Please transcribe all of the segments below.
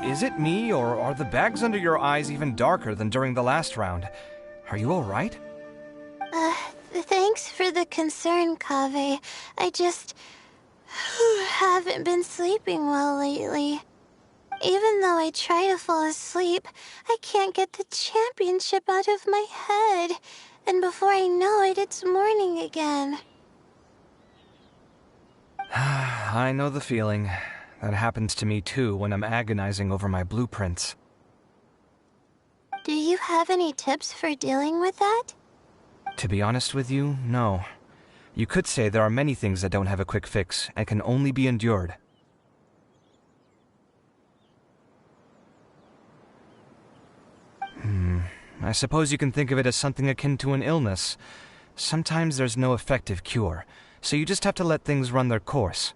Is it me, or are the bags under your eyes even darker than during the last round? Are you alright? Thanks for the concern, Kaveh. I just haven't been sleeping well lately. Even though I try to fall asleep, I can't get the championship out of my head. And before I know it, it's morning again. I know the feeling. That happens to me too when I'm agonizing over my blueprints. Do you have any tips for dealing with that? To be honest with you, no. You could say there are many things that don't have a quick fix and can only be endured. I suppose you can think of it as something akin to an illness. Sometimes there's no effective cure, so you just have to let things run their course.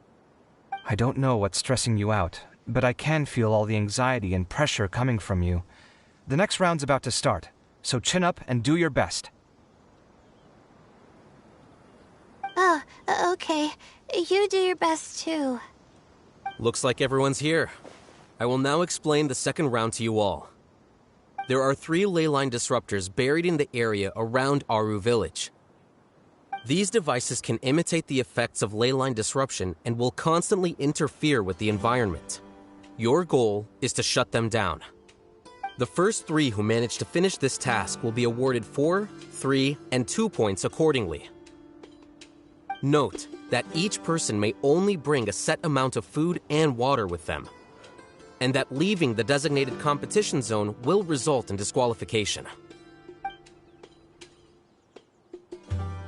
I don't know what's stressing you out, but I can feel all the anxiety and pressure coming from you. The next round's about to start, so chin up and do your best. Oh, okay. You do your best too. Looks like everyone's here. I will now explain the second round to you all. There are 3 ley line disruptors buried in the area around Aru Village. These devices can imitate the effects of ley line disruption and will constantly interfere with the environment. Your goal is to shut them down. The first 3 who manage to finish this task will be awarded 4, 3, and 2 points accordingly. Note that each person may only bring a set amount of food and water with them, and that leaving the designated competition zone will result in disqualification.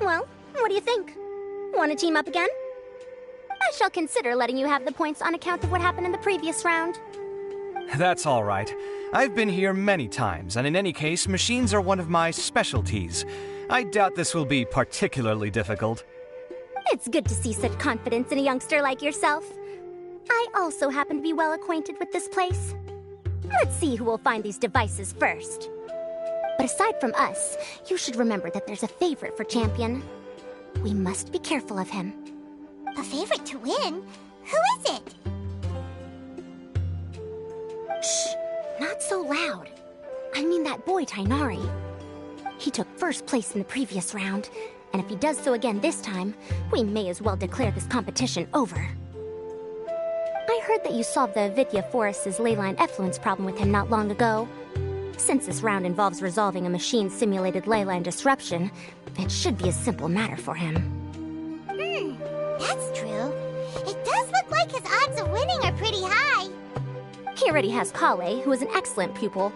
Well, what do you think? Want to team up again? I shall consider letting you have the points on account of what happened in the previous round. That's all right. I've been here many times, and in any case, machines are one of my specialties. I doubt this will be particularly difficult. It's good to see such confidence in a youngster like yourself. I also happen to be well acquainted with this place. Let's see who will find these devices first. But aside from us, you should remember that there's a favorite for Champion. We must be careful of him. A favorite to win? Who is it? Shh! Not so loud. I mean that boy Tainari. He took first place in the previous round, and if he does so again this time, we may as well declare this competition over. I heard that you solved the Vidya Forest's leyline effluence problem with him not long ago. Since this round involves resolving a machine-simulated leyline disruption, it should be a simple matter for him. That's true. It does look like his odds of winning are pretty high. He already has Kale, who is an excellent pupil.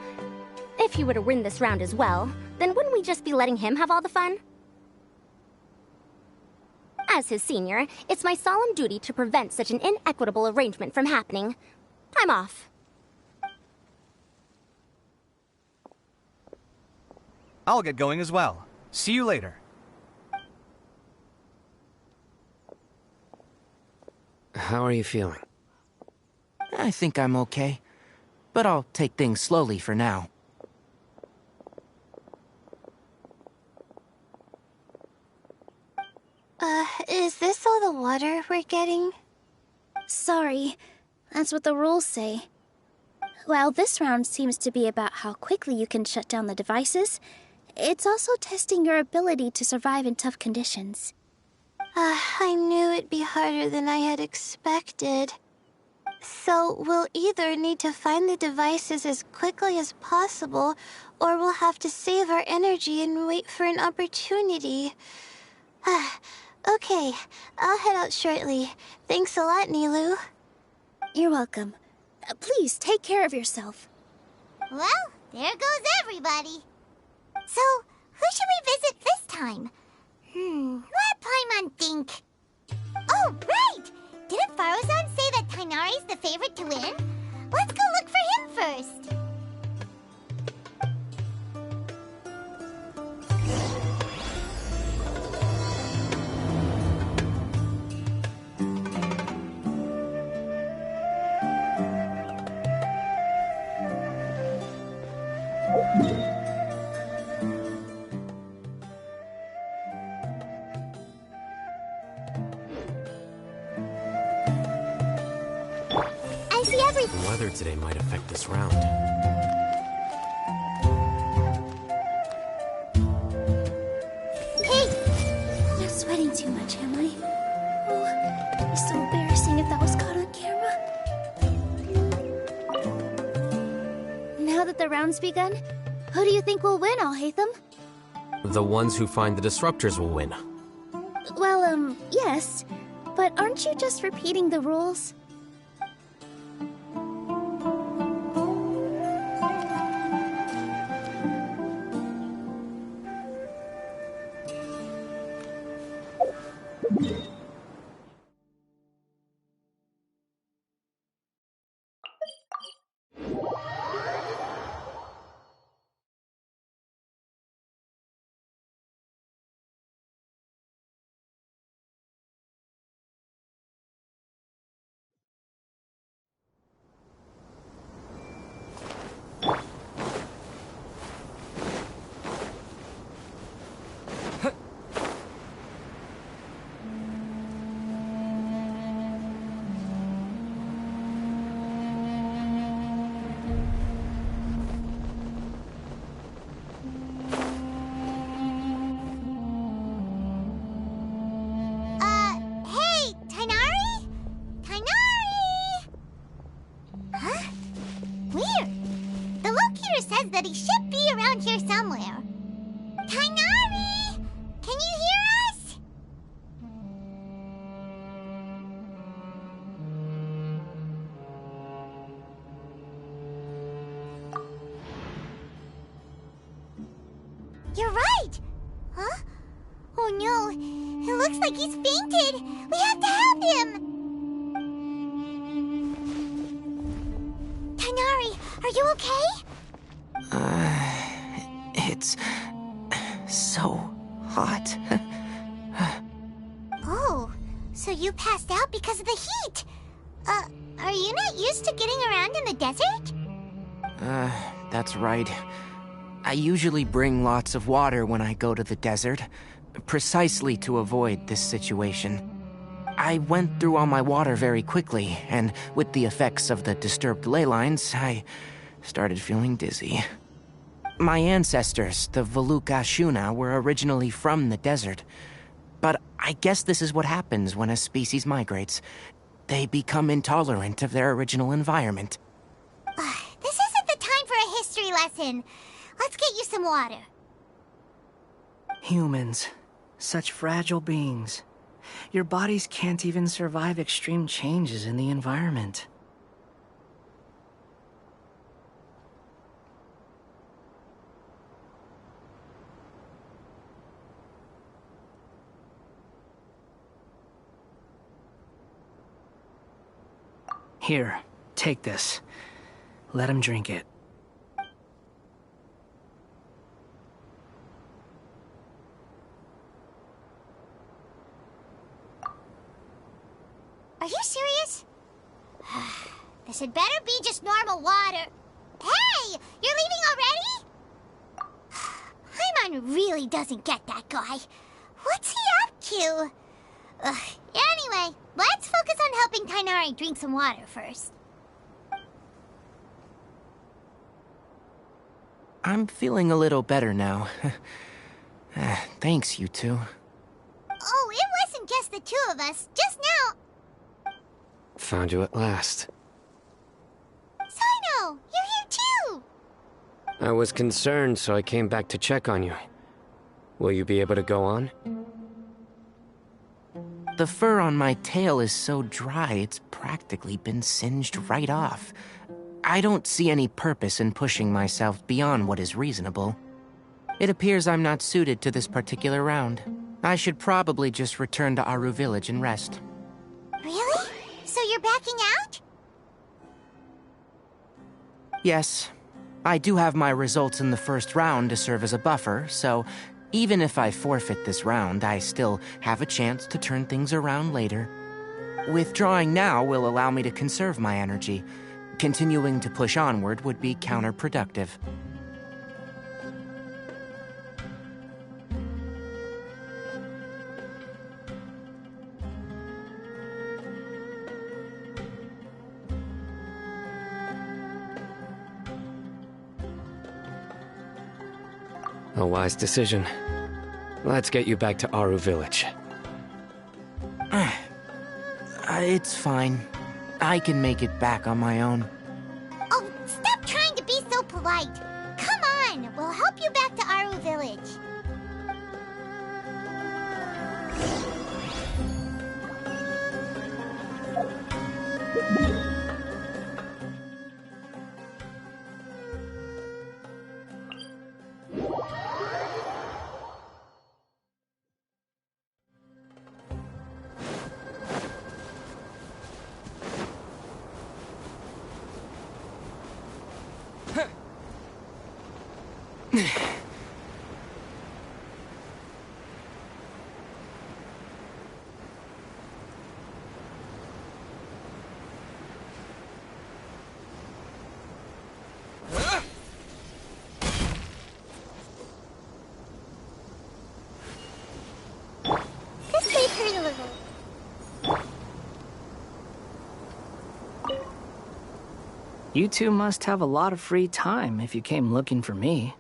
If he were to win this round as well, then wouldn't we just be letting him have all the fun? As his senior, it's my solemn duty to prevent such an inequitable arrangement from happening. I'm off. I'll get going as well. See you later. How are you feeling? I think I'm okay, but I'll take things slowly for now. Is this all the water we're getting? Sorry, that's what the rules say. While this round seems to be about how quickly you can shut down the devices, it's also testing your ability to survive in tough conditions. I knew it'd be harder than I had expected. So we'll either need to find the devices as quickly as possible, or we'll have to save our energy and wait for an opportunity. Okay, I'll head out shortly. Thanks a lot, Nilu. You're welcome. Please take care of yourself. Well, there goes everybody. So, who should we visit this time? Let Paimon think. Oh, right! Didn't Faruzan say that Tainari's the favorite to win? Let's go look for him first. The weather today might affect this round. Hey! I'm not sweating too much, am I? Oh, it'd be so embarrassing if that was caught on camera. Now that the round's begun, who do you think will win, Alhaitham? The ones who find the disruptors will win. Well, yes. But aren't you just repeating the rules? Hey, Tainari? Tainari! Huh? Weird. The locator says that he should be around here somewhere. Tainari! Can you hear us? You're right! Huh? Oh no, it looks like he's fainted! We have to help him! Tainari, are you okay? It's so hot. Oh, so you passed out because of the heat? Are you not used to getting around in the desert? That's right. I usually bring lots of water when I go to the desert, precisely to avoid this situation. I went through all my water very quickly, and with the effects of the disturbed ley lines, I started feeling dizzy. My ancestors, the Veluka Shuna, were originally from the desert. But I guess this is what happens when a species migrates. They become intolerant of their original environment. This isn't the time for a history lesson. Let's get you some water. Humans. Such fragile beings. Your bodies can't even survive extreme changes in the environment. Here, take this. Let him drink it. Are you serious? This had better be just normal water. Hey! You're leaving already? Paimon really doesn't get that guy. What's he up to? Anyway, let's focus on helping Tainari drink some water first. I'm feeling a little better now. Thanks, you two. Oh, it wasn't just the two of us. Just now. Found you at last. Sino, you're here too. I was concerned, so I came back to check on you. Will you be able to go on? The fur on my tail is so dry, it's practically been singed right off. I don't see any purpose in pushing myself beyond what is reasonable. It appears I'm not suited to this particular round. I should probably just return to Aru Village and rest. Really? So you're backing out? Yes. I do have my results in the first round to serve as a buffer, so even if I forfeit this round, I still have a chance to turn things around later. Withdrawing now will allow me to conserve my energy. Continuing to push onward would be counterproductive. A wise decision. Let's get you back to Aru Village. It's fine. I can make it back on my own. Oh, stop trying to be so polite. Come on, we'll help you back to Aru Village. This may hurt a little. You two must have a lot of free time if you came looking for me.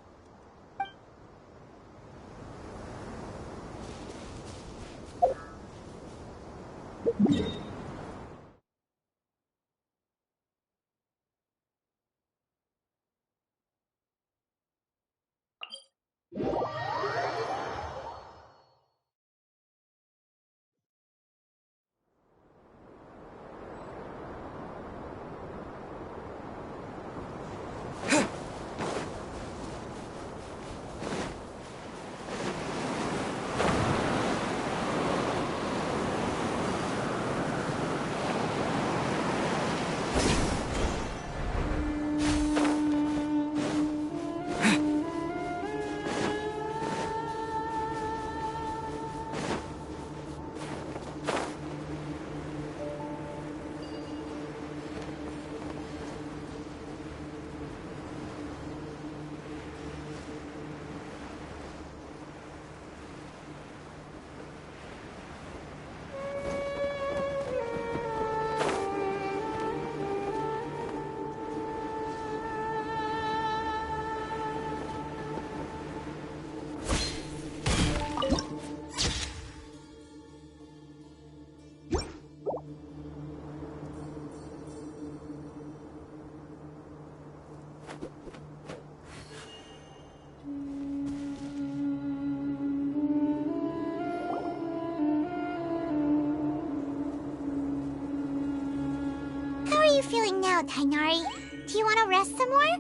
How are you feeling now, Tainari? Do you want to rest some more?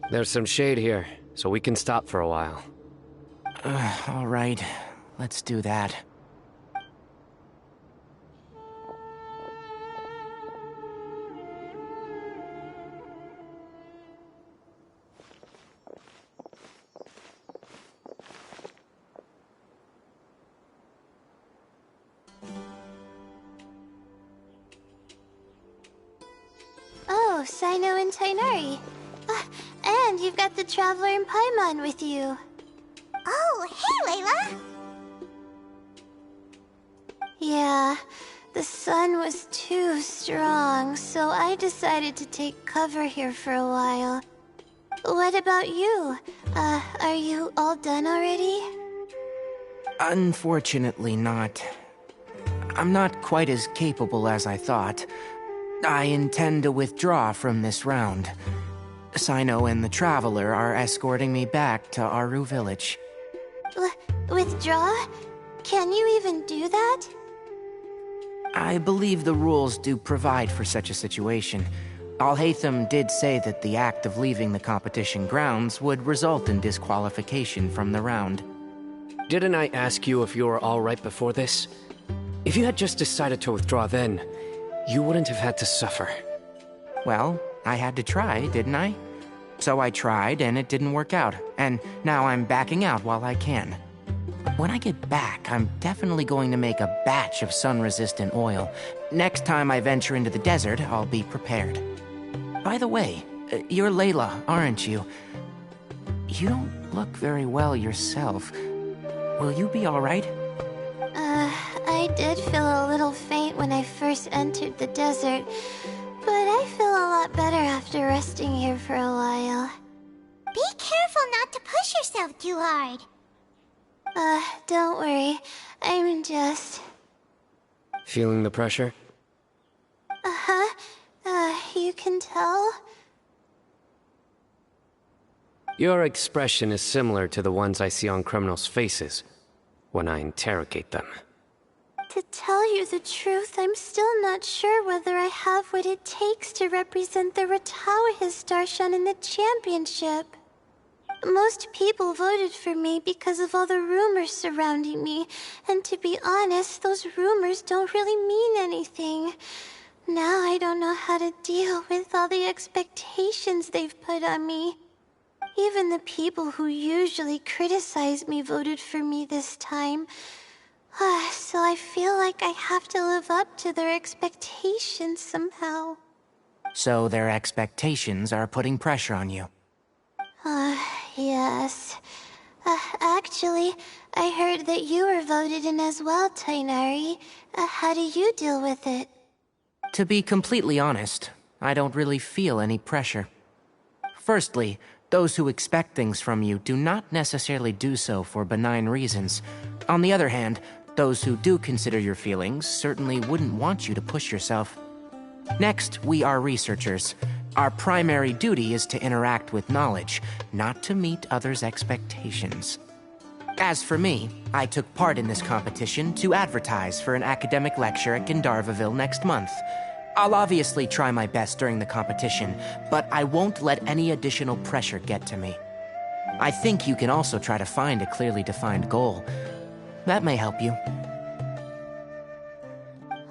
There's some shade here, so we can stop for a while. All right, let's do that. Oh, Sino and Tainari. And you've got the Traveler and Paimon with you. Oh, hey, Layla! Yeah, the sun was too strong, so I decided to take cover here for a while. What about you? Are you all done already? Unfortunately not. I'm not quite as capable as I thought. I intend to withdraw from this round. Sino and the Traveler are escorting me back to Aru Village. Withdraw? Can you even do that? I believe the rules do provide for such a situation. Alhaitham did say that the act of leaving the competition grounds would result in disqualification from the round. Didn't I ask you if you were alright before this? If you had just decided to withdraw then, you wouldn't have had to suffer. Well, I had to try, didn't I? So I tried, and it didn't work out, and now I'm backing out while I can. When I get back, I'm definitely going to make a batch of sun-resistant oil. Next time I venture into the desert, I'll be prepared. By the way, you're Layla, aren't you? You don't look very well yourself. Will you be alright? I did feel a little faint when I first entered the desert, but I feel a lot better after resting here for a while. push yourself too hard. Don't worry. I'm just... Feeling the pressure? Uh-huh. You can tell? Your expression is similar to the ones I see on criminals' faces when I interrogate them. To tell you the truth, I'm still not sure whether I have what it takes to represent the Ratauhis Darshan in the championship. Most people voted for me because of all the rumors surrounding me, and to be honest, those rumors don't really mean anything. Now I don't know how to deal with all the expectations they've put on me. Even the people who usually criticize me voted for me this time. So I feel like I have to live up to their expectations somehow. So their expectations are putting pressure on you. Yes. Actually, I heard that you were voted in as well, Tighnari. How do you deal with it? To be completely honest, I don't really feel any pressure. Firstly, those who expect things from you do not necessarily do so for benign reasons. On the other hand, those who do consider your feelings certainly wouldn't want you to push yourself. Next, we are researchers. Our primary duty is to interact with knowledge, not to meet others' expectations. As for me, I took part in this competition to advertise for an academic lecture at Gandharvaville next month. I'll obviously try my best during the competition, but I won't let any additional pressure get to me. I think you can also try to find a clearly defined goal. That may help you.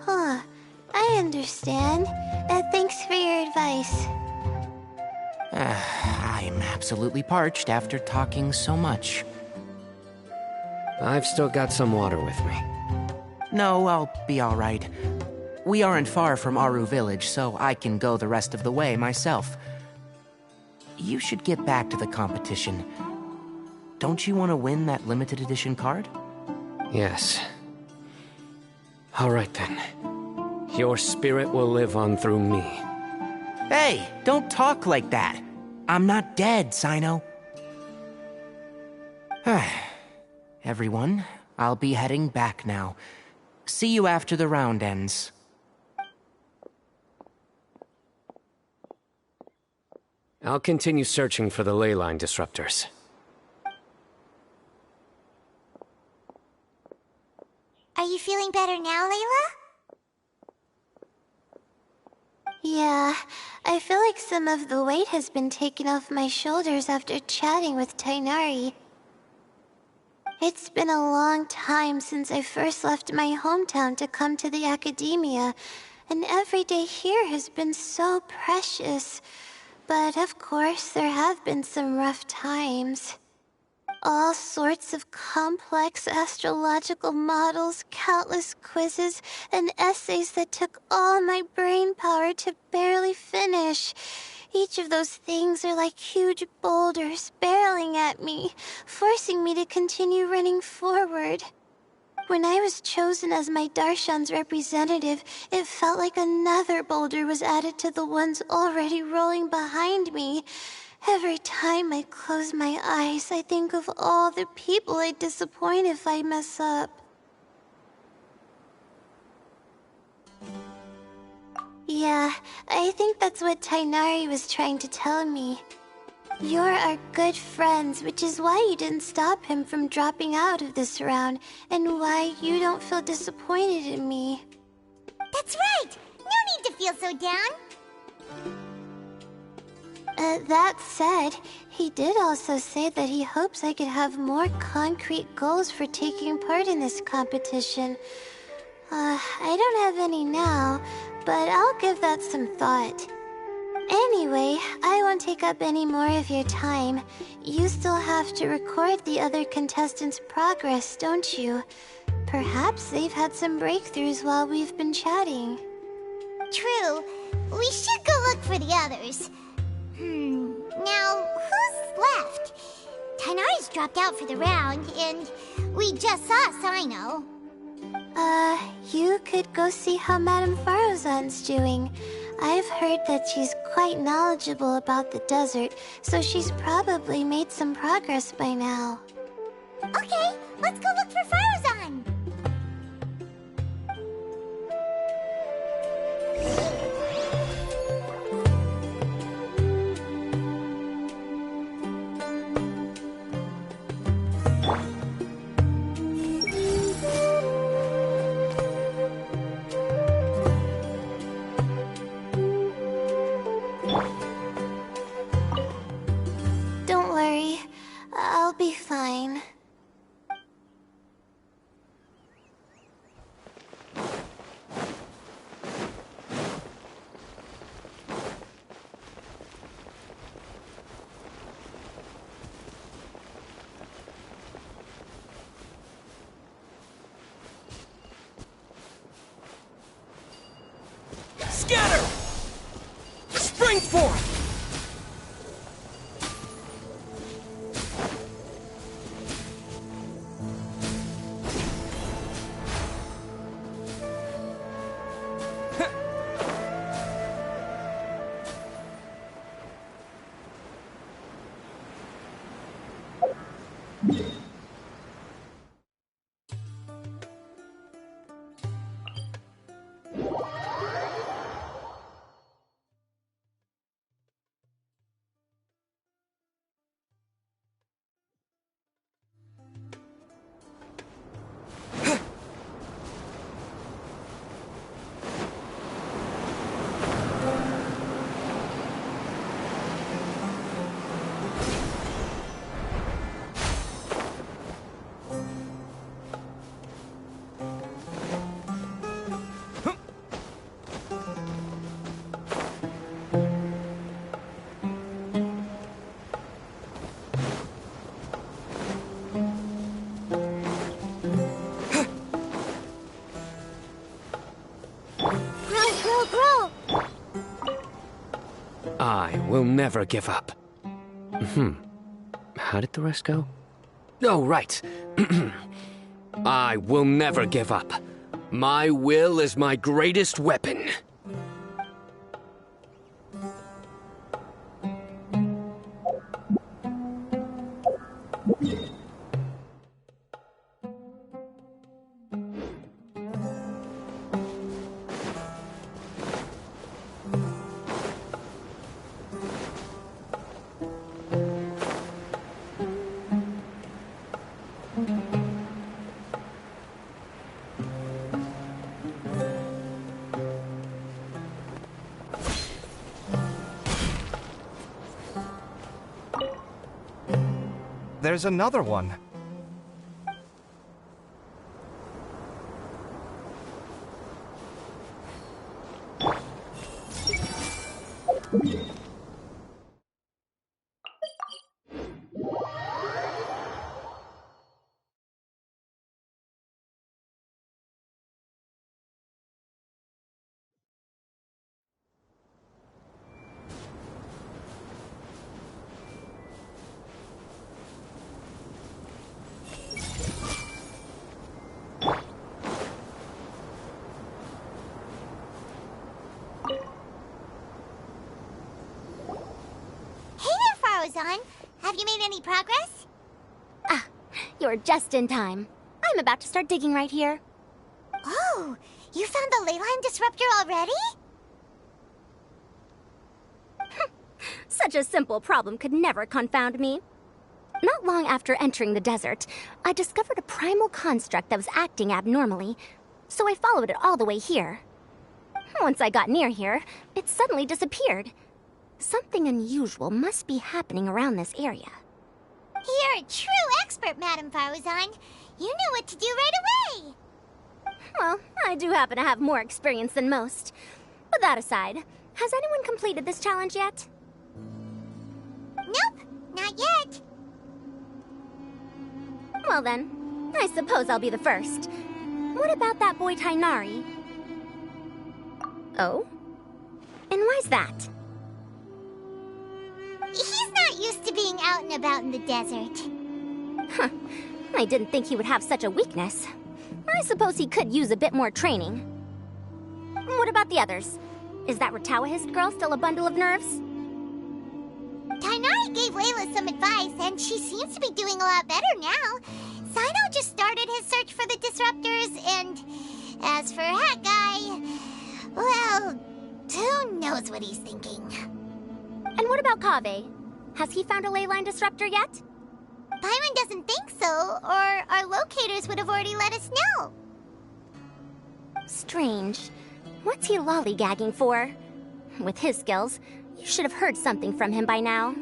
Huh. I understand. Thanks for your advice. I'm absolutely parched after talking so much. I've still got some water with me. No, I'll be all right. We aren't far from Aru Village, so I can go the rest of the way myself. You should get back to the competition. Don't you want to win that limited edition card? Yes. All right then. Your spirit will live on through me. Hey, don't talk like that. I'm not dead, Sino. Everyone, I'll be heading back now. See you after the round ends. I'll continue searching for the ley line disruptors. Are you feeling better now, Layla? Yeah, I feel like some of the weight has been taken off my shoulders after chatting with Tighnari. It's been a long time since I first left my hometown to come to the academia, and every day here has been so precious. But of course, there have been some rough times. All sorts of complex astrological models, countless quizzes, and essays that took all my brain power to barely finish. Each of those things are like huge boulders barreling at me, forcing me to continue running forward. When I was chosen as my Darshan's representative, it felt like another boulder was added to the ones already rolling behind me. Every time I close my eyes, I think of all the people I'd disappoint if I mess up. Yeah, I think that's what Tighnari was trying to tell me. You're our good friends, which is why you didn't stop him from dropping out of this round, and why you don't feel disappointed in me. That's right! No need to feel so down! That said, he did also say that he hopes I could have more concrete goals for taking part in this competition. I don't have any now, but I'll give that some thought. Anyway, I won't take up any more of your time. You still have to record the other contestants' progress, don't you? Perhaps they've had some breakthroughs while we've been chatting. True. We should go look for the others. Now, who's left? Tighnari's dropped out for the round, and we just saw Sino. You could go see how Madame Farozan's doing. I've heard that she's quite knowledgeable about the desert, so she's probably made some progress by now. Okay, let's go look for Faruzan. Don't worry, I'll be fine. Scatter! Spring forth! I will never give up. How did the rest go? Oh, right. I will never give up. My will is my greatest weapon. There's another one. Have you made any progress? Ah, you're just in time. I'm about to start digging right here. Oh, you found the leyline disruptor already? Such a simple problem could never confound me. Not long after entering the desert, I discovered a primal construct that was acting abnormally, so I followed it all the way here. Once I got near here, it suddenly disappeared. Something unusual must be happening around this area. You're a true expert, Madame Faruzan. You knew what to do right away. Well, I do happen to have more experience than most. But that aside, has anyone completed this challenge yet? Nope, not yet. Well then, I suppose I'll be the first. What about that boy Tainari? Oh? And why's that? He's not used to being out and about in the desert. Huh. I didn't think he would have such a weakness. I suppose he could use a bit more training. What about the others? Is that Ratawahist girl still a bundle of nerves? Tainari gave Layla some advice, and she seems to be doing a lot better now. Sino just started his search for the disruptors, and as for Hat Guy, well, who knows what he's thinking. And what about Kaveh? Has he found a ley line disruptor yet? Byron doesn't think so, or our locators would have already let us know. Strange. What's he lollygagging for? With his skills, you should have heard something from him by now.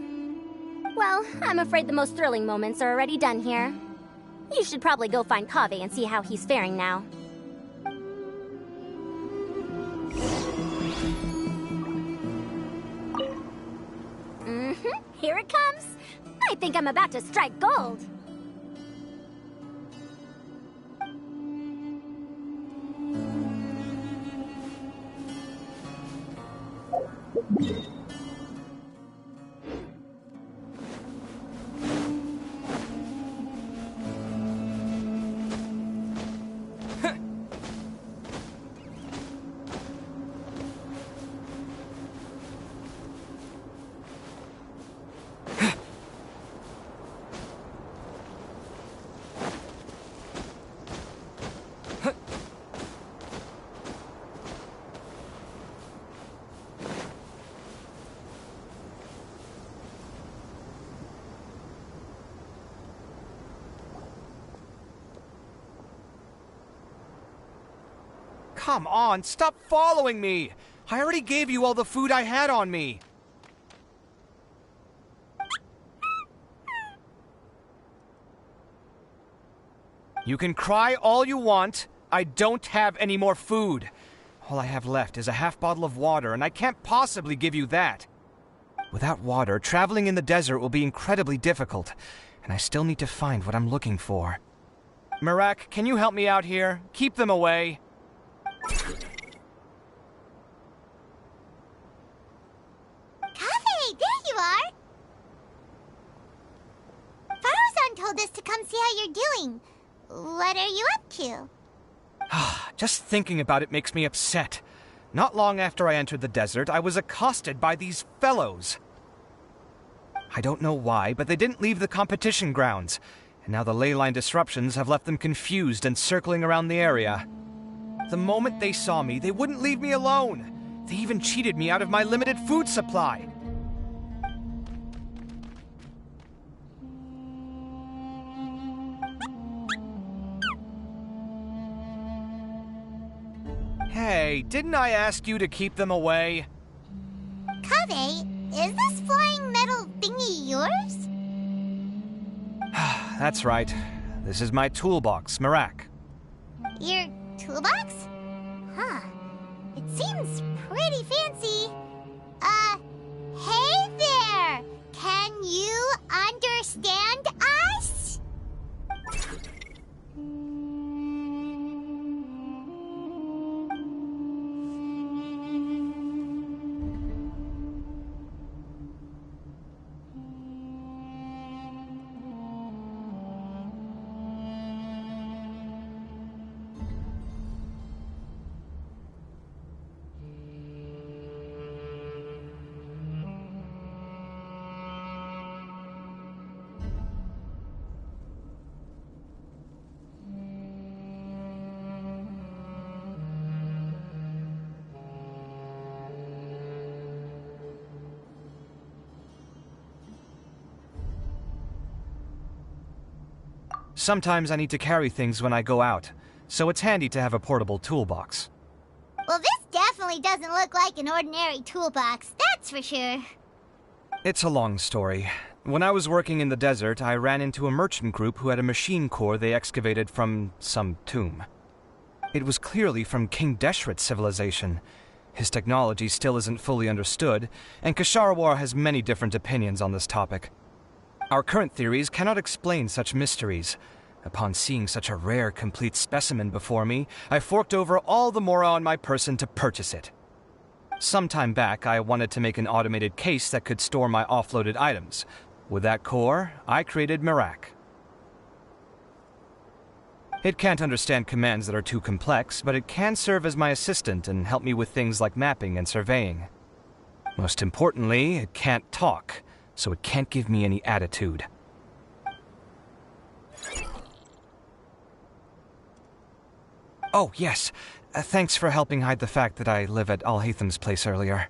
Well, I'm afraid the most thrilling moments are already done here. You should probably go find Kaveh and see how he's faring now. Here it comes. I think I'm about to strike gold. Come on, stop following me! I already gave you all the food I had on me. You can cry all you want. I don't have any more food. All I have left is a half bottle of water, and I can't possibly give you that. Without water, traveling in the desert will be incredibly difficult, and I still need to find what I'm looking for. Merak, can you help me out here? Keep them away. Kaveh, there you are! Faruzan told us to come see how you're doing. What are you up to? Just thinking about it makes me upset. Not long after I entered the desert, I was accosted by these fellows. I don't know why, but they didn't leave the competition grounds, and now the ley line disruptions have left them confused and circling around the area. The moment they saw me, they wouldn't leave me alone. They even cheated me out of my limited food supply. Hey, didn't I ask you to keep them away? Kaveh, is this flying metal thingy yours? That's right. This is my toolbox, Merak. Your toolbox? Huh. It seems pretty fancy. Hey there! Can you understand us? Sometimes I need to carry things when I go out, so it's handy to have a portable toolbox. Well, this definitely doesn't look like an ordinary toolbox, that's for sure. It's a long story. When I was working in the desert, I ran into a merchant group who had a machine core they excavated from some tomb. It was clearly from King Deshret's civilization. His technology still isn't fully understood, and Kasharawar has many different opinions on this topic. Our current theories cannot explain such mysteries. Upon seeing such a rare, complete specimen before me, I forked over all the mora on my person to purchase it. Some time back, I wanted to make an automated case that could store my offloaded items. With that core, I created Merak. It can't understand commands that are too complex, but it can serve as my assistant and help me with things like mapping and surveying. Most importantly, it can't talk, so it can't give me any attitude. Oh, yes. Thanks for helping hide the fact that I live at Alhatham's place earlier.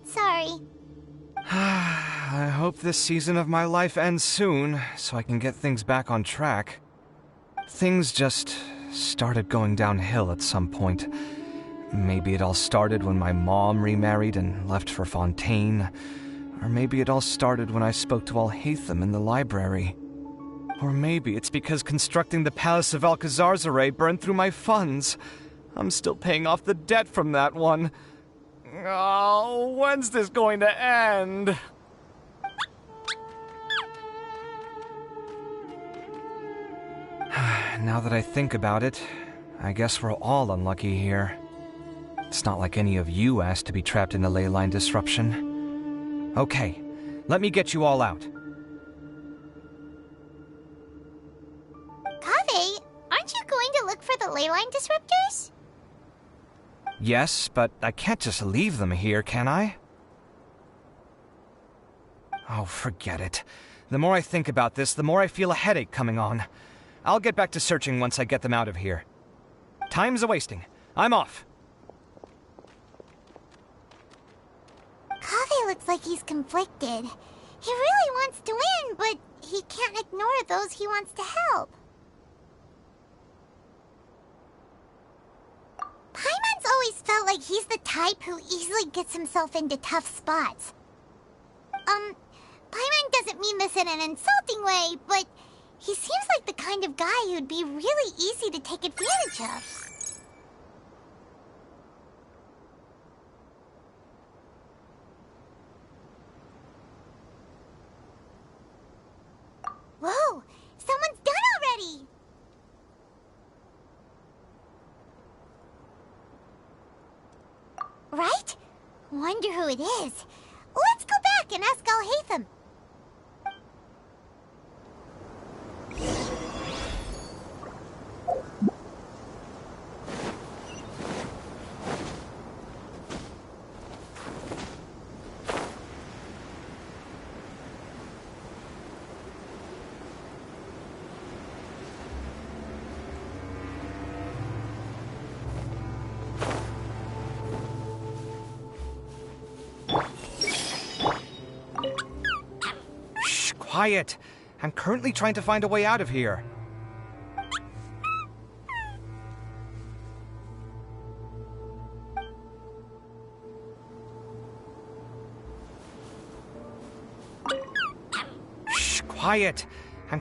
Sorry. I hope this season of my life ends soon, so I can get things back on track. Things just started going downhill at some point. Maybe it all started when my mom remarried and left for Fontaine. Or maybe it all started when I spoke to Alhaitham in the library. Or maybe it's because constructing the Palace of Alcazar's burned through my funds. I'm still paying off the debt from that one. Oh, when's this going to end? Now that I think about it, I guess we're all unlucky here. It's not like any of you asked to be trapped in the ley line disruption. Okay, let me get you all out. Kaveh, aren't you going to look for the ley line disruptors? Yes, but I can't just leave them here, can I? Oh, forget it. The more I think about this, the more I feel a headache coming on. I'll get back to searching once I get them out of here. Time's a-wasting. I'm off. Kaveh looks like he's conflicted. He really wants to win, but he can't ignore those he wants to help. Paimon's always felt like he's the type who easily gets himself into tough spots. Paimon doesn't mean this in an insulting way, but he seems like the kind of guy who'd be really easy to take advantage of. Whoa! Someone's done already! Right? Wonder who it is. Let's go back and ask Al-Haytham. Quiet! I'm currently trying to find a way out of here. Shh, quiet! I'm...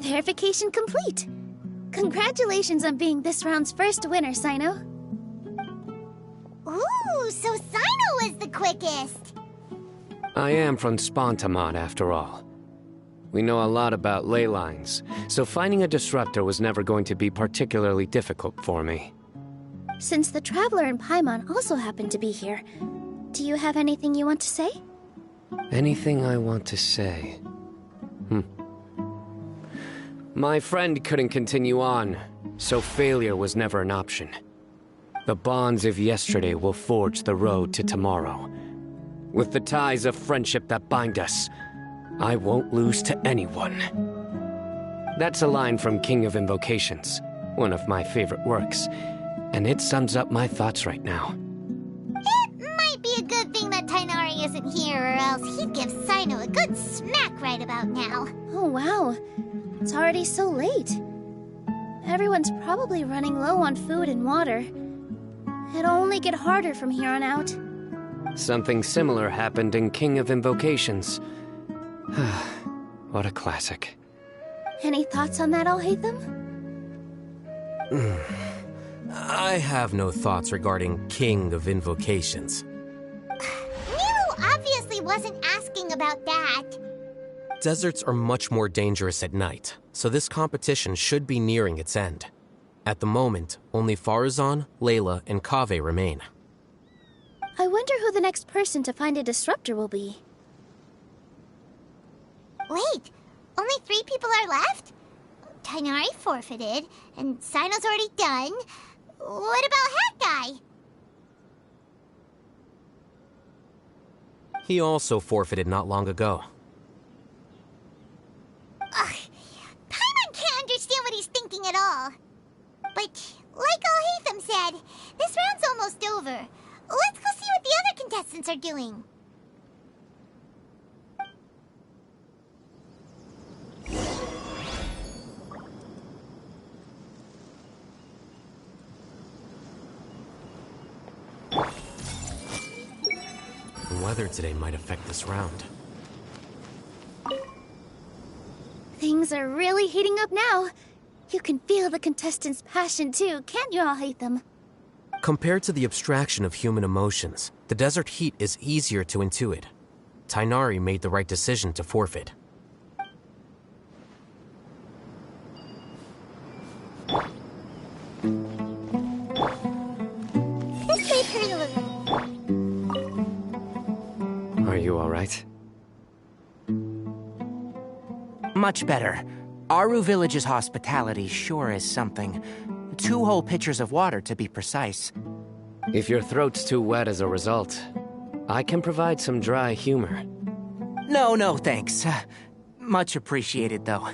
Verification complete. Congratulations on being this round's first winner, Sino. Ooh, so Sino was the quickest! I am from Spontamod, after all. We know a lot about ley lines, so finding a disruptor was never going to be particularly difficult for me. Since the Traveler and Paimon also happen to be here, do you have anything you want to say? Anything I want to say? My friend couldn't continue on, so failure was never an option. The bonds of yesterday will forge the road to tomorrow. With the ties of friendship that bind us, I won't lose to anyone. That's a line from King of Invocations, one of my favorite works, and it sums up my thoughts right now. It might be a good thing that Tighnari isn't here, or else he'd give Sino a good smack right about now. Oh, wow. It's already so late. Everyone's probably running low on food and water. It'll only get harder from here on out. Something similar happened in King of Invocations. What a classic. Any thoughts on that, Al-Haytham? I have no thoughts regarding King of Invocations. Nero obviously wasn't asking about that. Deserts are much more dangerous at night, so this competition should be nearing its end. At the moment, only Farazan, Layla, and Kaveh remain. I wonder who the next person to find a disruptor will be. Wait, only 3 people are left? Tighnari forfeited, and Sino's already done. What about Hat Guy? He also forfeited not long ago. what he's thinking at all. But, like Al-Haytham said, this round's almost over. Let's go see what the other contestants are doing. The weather today might affect this round. Things are really heating up now. You can feel the contestants' passion too, can't you, Al-Haytham? Compared to the abstraction of human emotions, the desert heat is easier to intuit. Tighnari made the right decision to forfeit. This made her look. Are you alright? Much better. Aru Village's hospitality sure is something. 2 whole pitchers of water, to be precise. If your throat's too wet as a result, I can provide some dry humor. No, thanks. Much appreciated, though.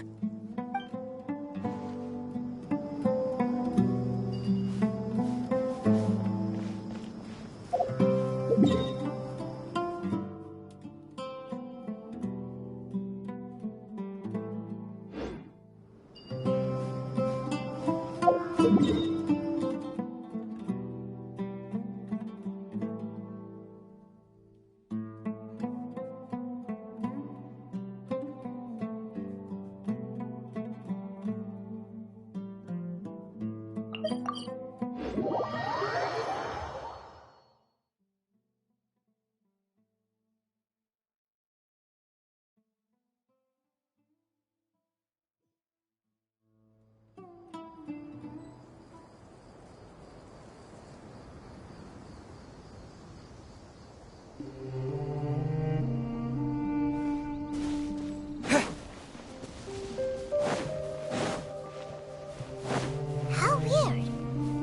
How weird.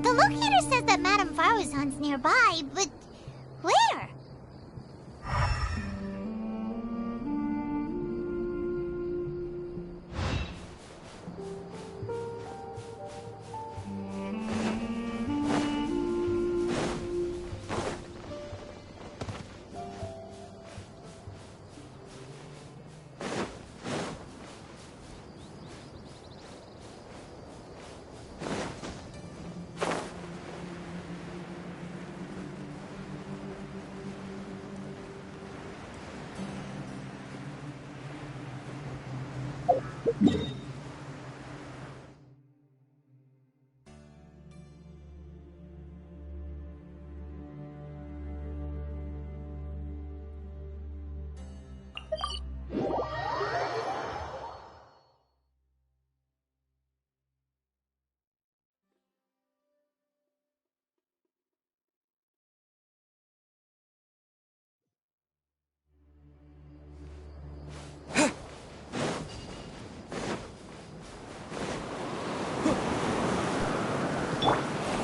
The locator says that Madame Faruzan's nearby, but where?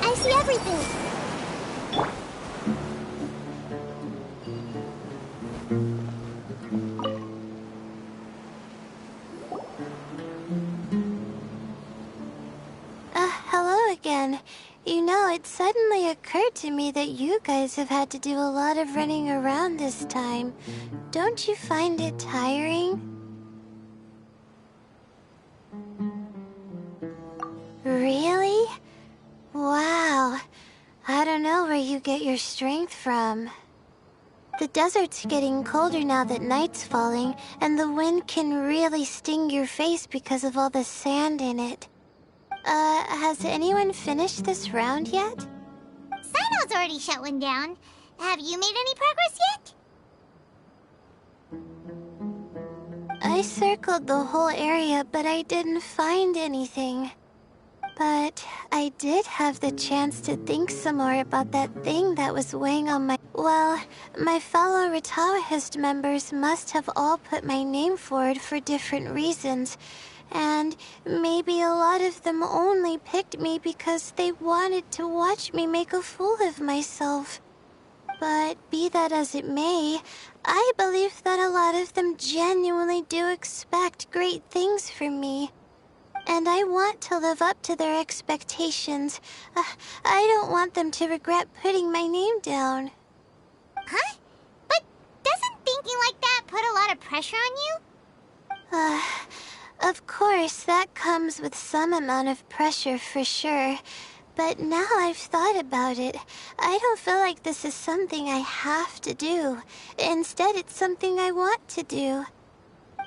I see everything. Hello again. You know, it suddenly occurred to me that you guys have had to do a lot of running around this time. Don't you find it tiring? Really? Wow. I don't know where you get your strength from. The desert's getting colder now that night's falling, and the wind can really sting your face because of all the sand in it. Has anyone finished this round yet? Sino's already shut one down. Have you made any progress yet? I circled the whole area, but I didn't find anything. But I did have the chance to think some more about that thing that was weighing on my... Well, my fellow Ritawahist members must have all put my name forward for different reasons. And maybe a lot of them only picked me because they wanted to watch me make a fool of myself. But be that as it may, I believe that a lot of them genuinely do expect great things from me. And and I want to live up to their expectations. I don't want them to regret putting my name down. Huh? But doesn't thinking like that put a lot of pressure on you? Of course, that comes with some amount of pressure for sure. But now I've thought about it, I don't feel like this is something I have to do. Instead, it's something I want to do.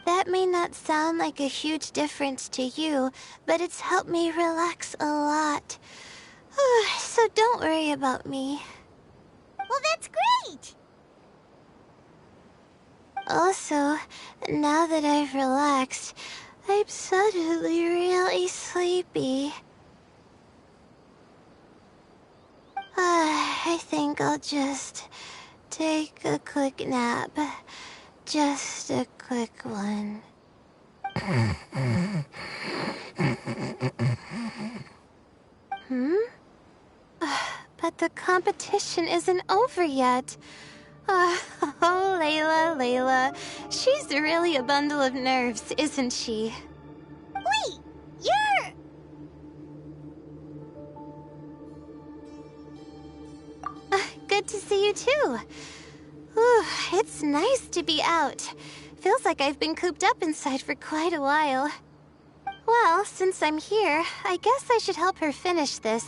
That may not sound like a huge difference to you, but it's helped me relax a lot. So don't worry about me. Well, that's great! Also, now that I've relaxed, I'm suddenly really sleepy. I think I'll just take a quick nap. Just a quick one. But the competition isn't over yet. Oh, Layla. She's really a bundle of nerves, isn't she? Wait, you're... Good to see you too. Ooh, it's nice to be out. Feels like I've been cooped up inside for quite a while. Well, since I'm here, I guess I should help her finish this.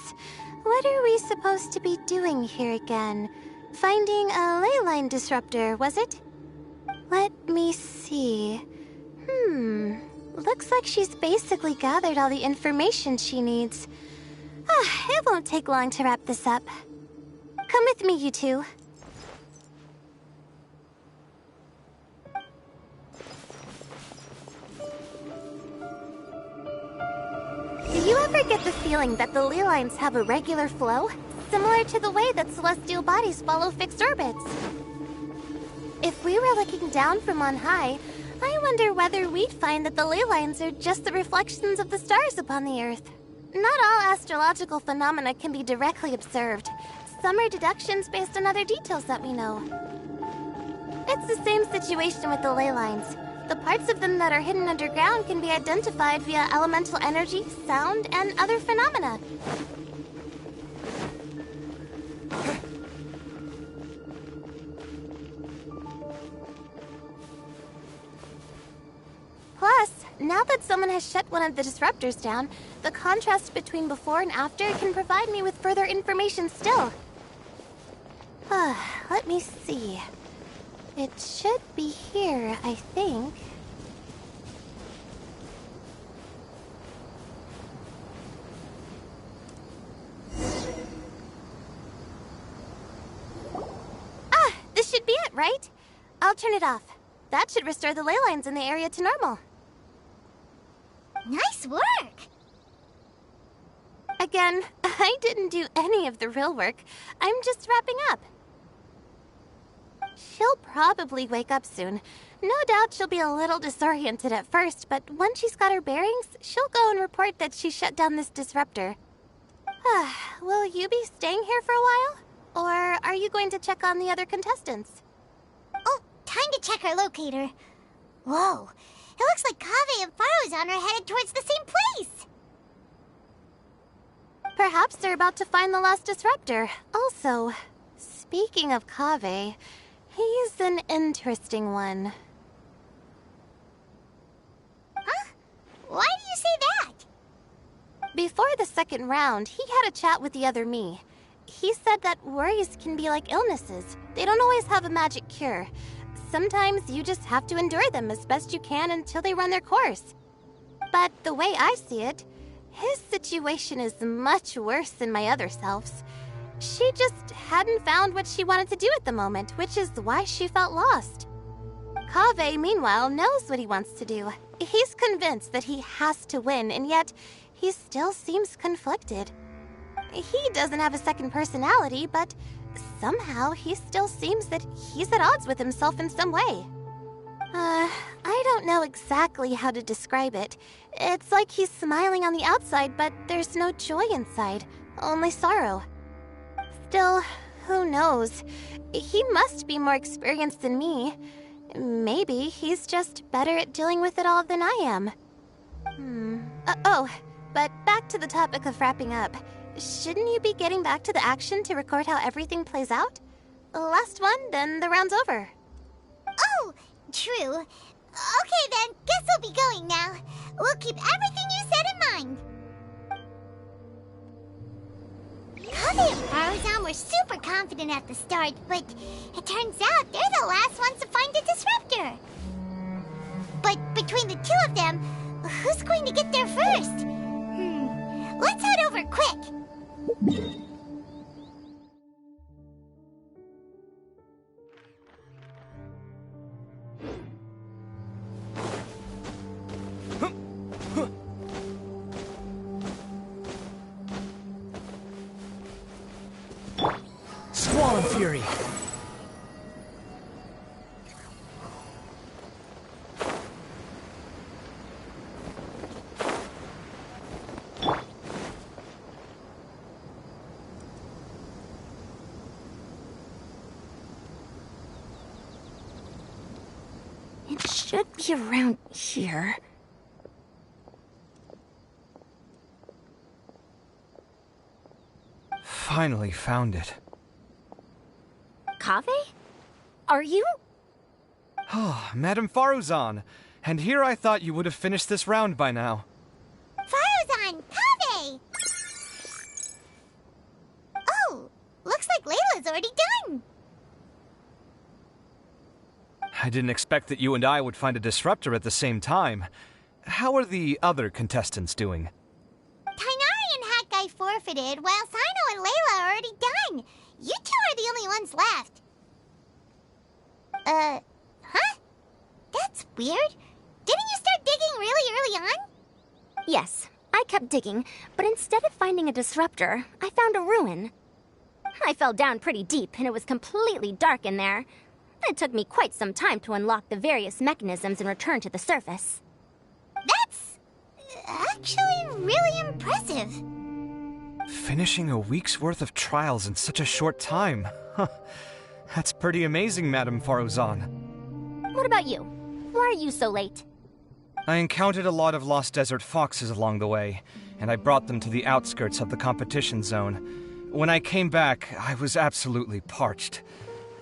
What are we supposed to be doing here again? Finding a ley line disruptor, was it? Let me see. Looks like she's basically gathered all the information she needs. It won't take long to wrap this up. Come with me, you two. Do you ever get the feeling that the ley lines have a regular flow? Similar to the way that celestial bodies follow fixed orbits. If we were looking down from on high, I wonder whether we'd find that the ley lines are just the reflections of the stars upon the Earth. Not all astrological phenomena can be directly observed. Some are deductions based on other details that we know. It's the same situation with the ley lines. The parts of them that are hidden underground can be identified via elemental energy, sound, and other phenomena. Plus, now that someone has shut one of the disruptors down, the contrast between before and after can provide me with further information still. Let me see. It should be here, I think. This should be it, right? I'll turn it off. That should restore the ley lines in the area to normal. Nice work! Again, I didn't do any of the real work. I'm just wrapping up. She'll probably wake up soon. No doubt she'll be a little disoriented at first, but once she's got her bearings, she'll go and report that she shut down this disruptor. Will you be staying here for a while? Or are you going to check on the other contestants? Oh, time to check our locator. Whoa, it looks like Kaveh and Faruzan are headed towards the same place. Perhaps they're about to find the last disruptor. Also, speaking of Kaveh, he's an interesting one. Huh? Why do you say that? Before the second round, he had a chat with the other me. He said that worries can be like illnesses. They don't always have a magic cure. Sometimes you just have to endure them as best you can until they run their course. But the way I see it, his situation is much worse than my other self's. She just hadn't found what she wanted to do at the moment, which is why she felt lost. Kaveh, meanwhile, knows what he wants to do. He's convinced that he has to win, and yet he still seems conflicted. He doesn't have a second personality, but somehow he still seems that he's at odds with himself in some way. I don't know exactly how to describe it. It's like he's smiling on the outside, but there's no joy inside, only sorrow. Still, who knows? He must be more experienced than me. Maybe he's just better at dealing with it all than I am. Oh, but back to the topic of wrapping up. Shouldn't you be getting back to the action to record how everything plays out? Last one, then the round's over. Oh, true. Okay then, guess we'll be going now. We'll keep everything you said in mind. Kaveh and Faruzan were super confident at the start, but it turns out they're the last ones to find the disruptor. But between the two of them, who's going to get there first? Let's head over quick. Squall and Fury. It should be around here. Finally found it. Kaveh? Are you? Oh, Madame Faruzan. And here I thought you would have finished this round by now. Faruzan, Kaveh! Oh, looks like Layla's already done. I didn't expect that you and I would find a disruptor at the same time. How are the other contestants doing? Tainari and Hat Guy forfeited, while Sino and Layla are already done. You two are the only ones left. Huh? That's weird. Didn't you start digging really early on? Yes, I kept digging, but instead of finding a disruptor, I found a ruin. I fell down pretty deep, and it was completely dark in there. It took me quite some time to unlock the various mechanisms and return to the surface. That's actually really impressive. Finishing a week's worth of trials in such a short time. That's pretty amazing, Madame Faruzan. What about you? Why are you so late? I encountered a lot of lost desert foxes along the way, and I brought them to the outskirts of the competition zone. When I came back, I was absolutely parched.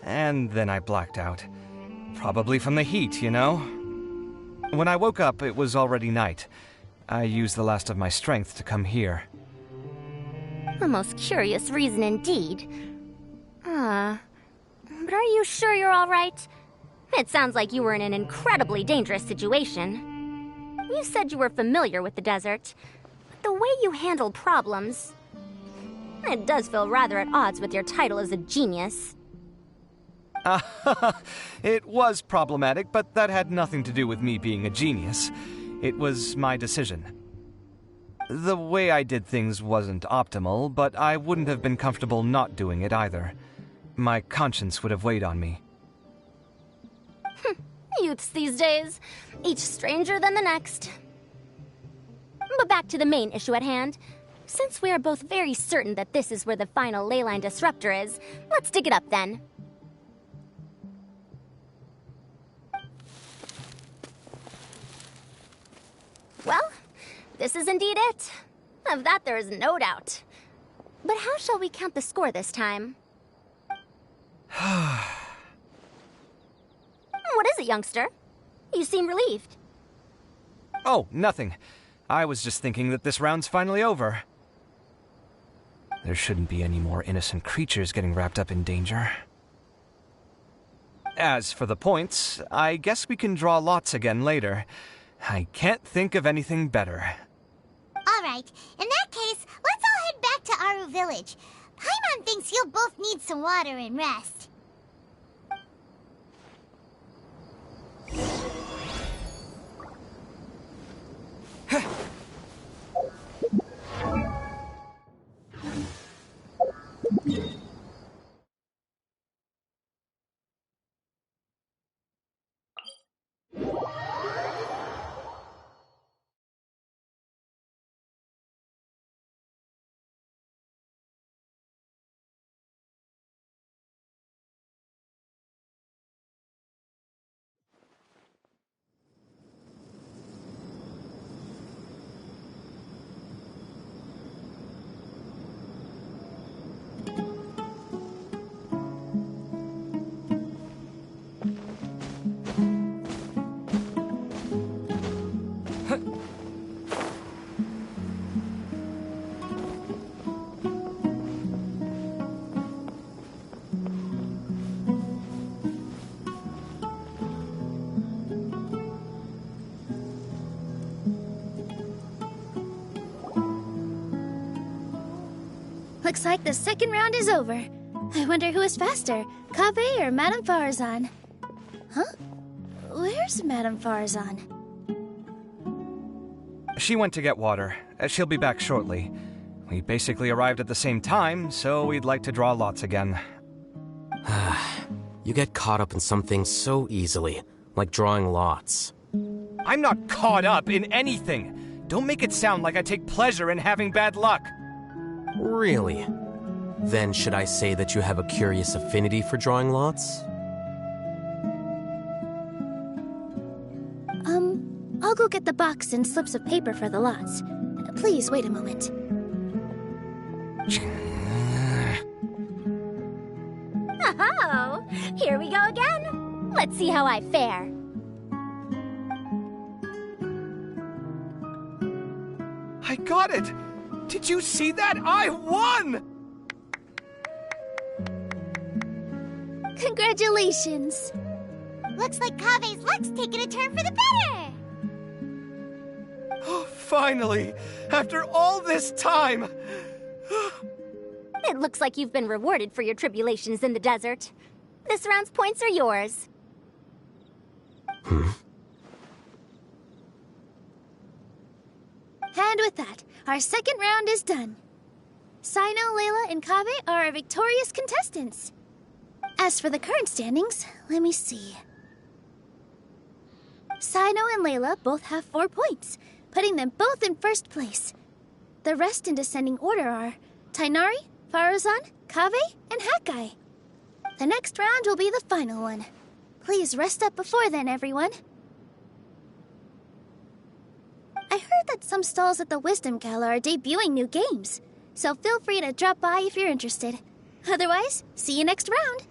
And then I blacked out. Probably from the heat, you know? When I woke up, it was already night. I used the last of my strength to come here. A most curious reason indeed. But are you sure you're all right? It sounds like you were in an incredibly dangerous situation. You said you were familiar with the desert, but the way you handle problems... It does feel rather at odds with your title as a genius. It was problematic, but that had nothing to do with me being a genius. It was my decision. The way I did things wasn't optimal, but I wouldn't have been comfortable not doing it either. My conscience would have weighed on me. Youths these days, each stranger than the next. But back to the main issue at hand. Since we are both very certain that this is where the final leyline disruptor is, let's dig it up then. Well, this is indeed it. Of that there is no doubt. But how shall we count the score this time? What is it, youngster? You seem relieved. Oh, nothing. I was just thinking that this round's finally over. There shouldn't be any more innocent creatures getting wrapped up in danger. As for the points, I guess we can draw lots again later. I can't think of anything better. Alright, in that case, let's all head back to Aru Village. Paimon thinks you'll both need some water and rest. Looks like the second round is over. I wonder who is faster, Kaveh or Madame Farazan? Huh? Where's Madame Farazan? She went to get water. She'll be back shortly. We basically arrived at the same time, so we'd like to draw lots again. You get caught up in some things so easily, like drawing lots. I'm not caught up in anything. Don't make it sound like I take pleasure in having bad luck. Really? Then should I say that you have a curious affinity for drawing lots? I'll go get the box and slips of paper for the lots. Please wait a moment. Oh, here we go again. Let's see how I fare. I got it! Did you see that? I won! Congratulations! Looks like Kaveh's luck's taking a turn for the better. Oh, finally! After all this time! It looks like you've been rewarded for your tribulations in the desert. This round's points are yours. And with that, our second round is done. Sino, Layla, and Kaveh are our victorious contestants. As for the current standings, let me see. Sino and Layla both have 4 points, putting them both in first place. The rest in descending order are Tighnari, Farazan, Kaveh, and Hakai. The next round will be the final one. Please rest up before then, everyone. I heard that some stalls at the Wisdom Gala are debuting new games, so feel free to drop by if you're interested. Otherwise, see you next round.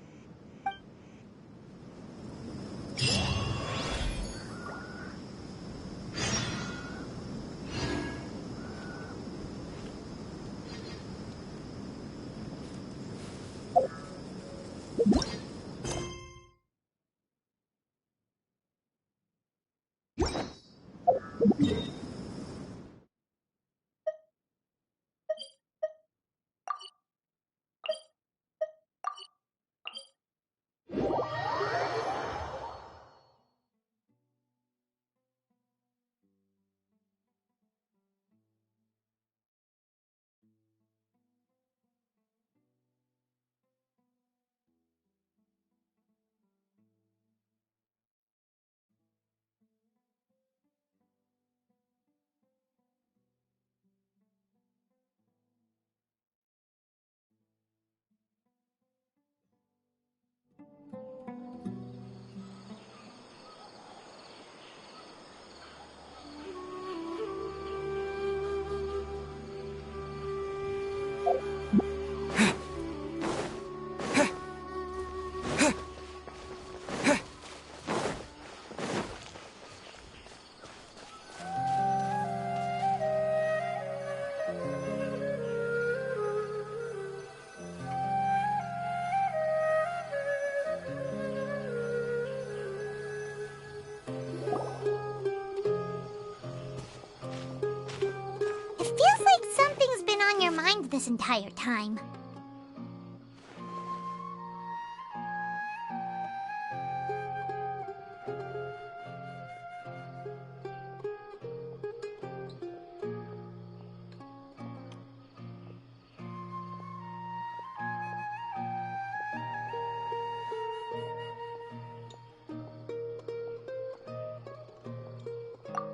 This entire time.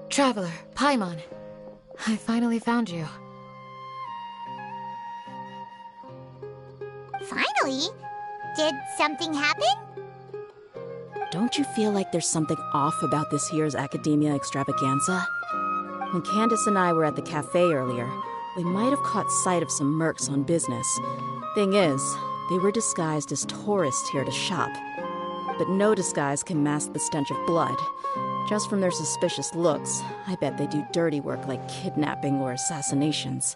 Traveler, Paimon. I finally found you. Finally? Did something happen? Don't you feel like there's something off about this year's Academia Extravaganza? When Candace and I were at the cafe earlier, we might have caught sight of some mercs on business. Thing is, they were disguised as tourists here to shop. But no disguise can mask the stench of blood. Just from their suspicious looks, I bet they do dirty work like kidnapping or assassinations.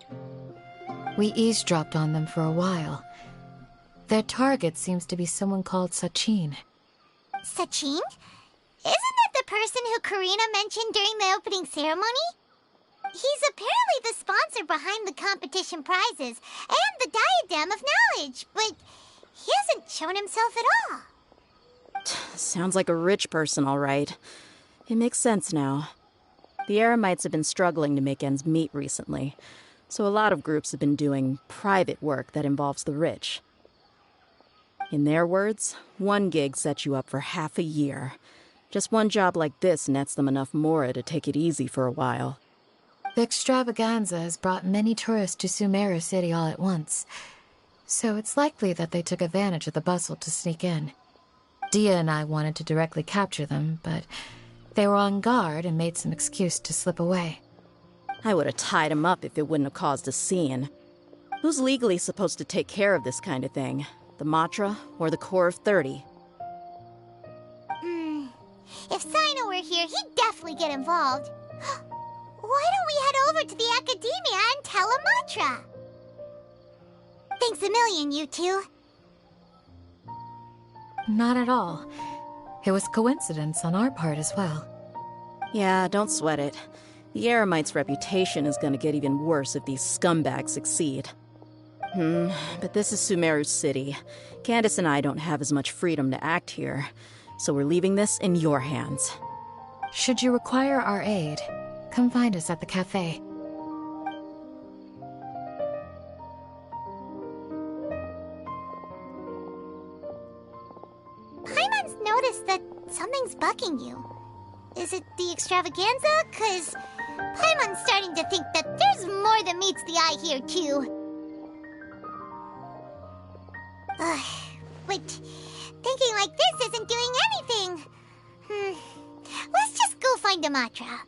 We eavesdropped on them for a while. Their target seems to be someone called Sachin. Sachin? Isn't that the person who Karina mentioned during the opening ceremony? He's apparently the sponsor behind the competition prizes and the diadem of knowledge, but he hasn't shown himself at all. Sounds like a rich person, all right. It makes sense now. The Eremites have been struggling to make ends meet recently, so a lot of groups have been doing private work that involves the rich. In their words, one gig sets you up for half a year. Just one job like this nets them enough mora to take it easy for a while. The extravaganza has brought many tourists to Sumeru City all at once, so it's likely that they took advantage of the bustle to sneak in. Dia and I wanted to directly capture them, but they were on guard and made some excuse to slip away. I would have tied him up if it wouldn't have caused a scene. Who's legally supposed to take care of this kind of thing? The Matra or the Core of 30? If Sino were here, he'd definitely get involved. Why don't we head over to the Academia and tell Amatra? Thanks a million, you two. Not at all. It was coincidence on our part as well. Yeah, don't sweat it. The Eremites' reputation is gonna get even worse if these scumbags succeed. But this is Sumeru City. Candace and I don't have as much freedom to act here, so we're leaving this in your hands. Should you require our aid, come find us at the cafe. Paimon's noticed that something's bugging you. Is it the extravaganza? 'Cause Paimon's starting to think that there's more than meets the eye here, too. But thinking like this isn't doing anything. Let's just go find Amatra.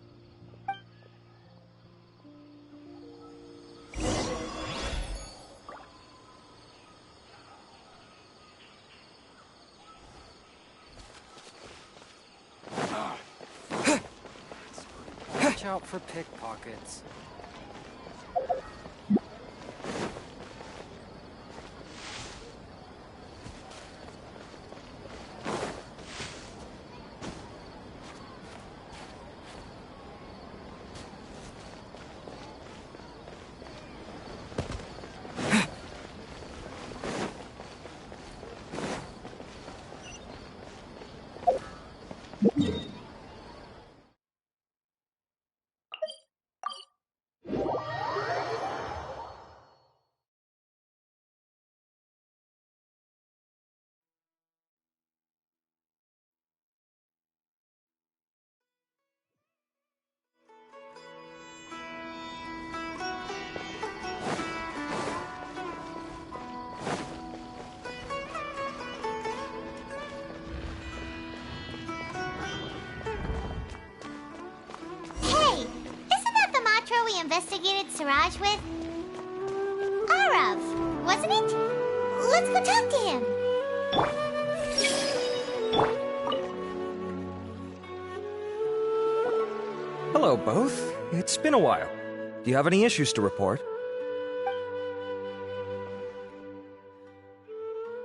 Watch out for pickpockets. Investigated Siraj with? Arav, wasn't it? Let's go talk to him. Hello, both. It's been a while. Do you have any issues to report?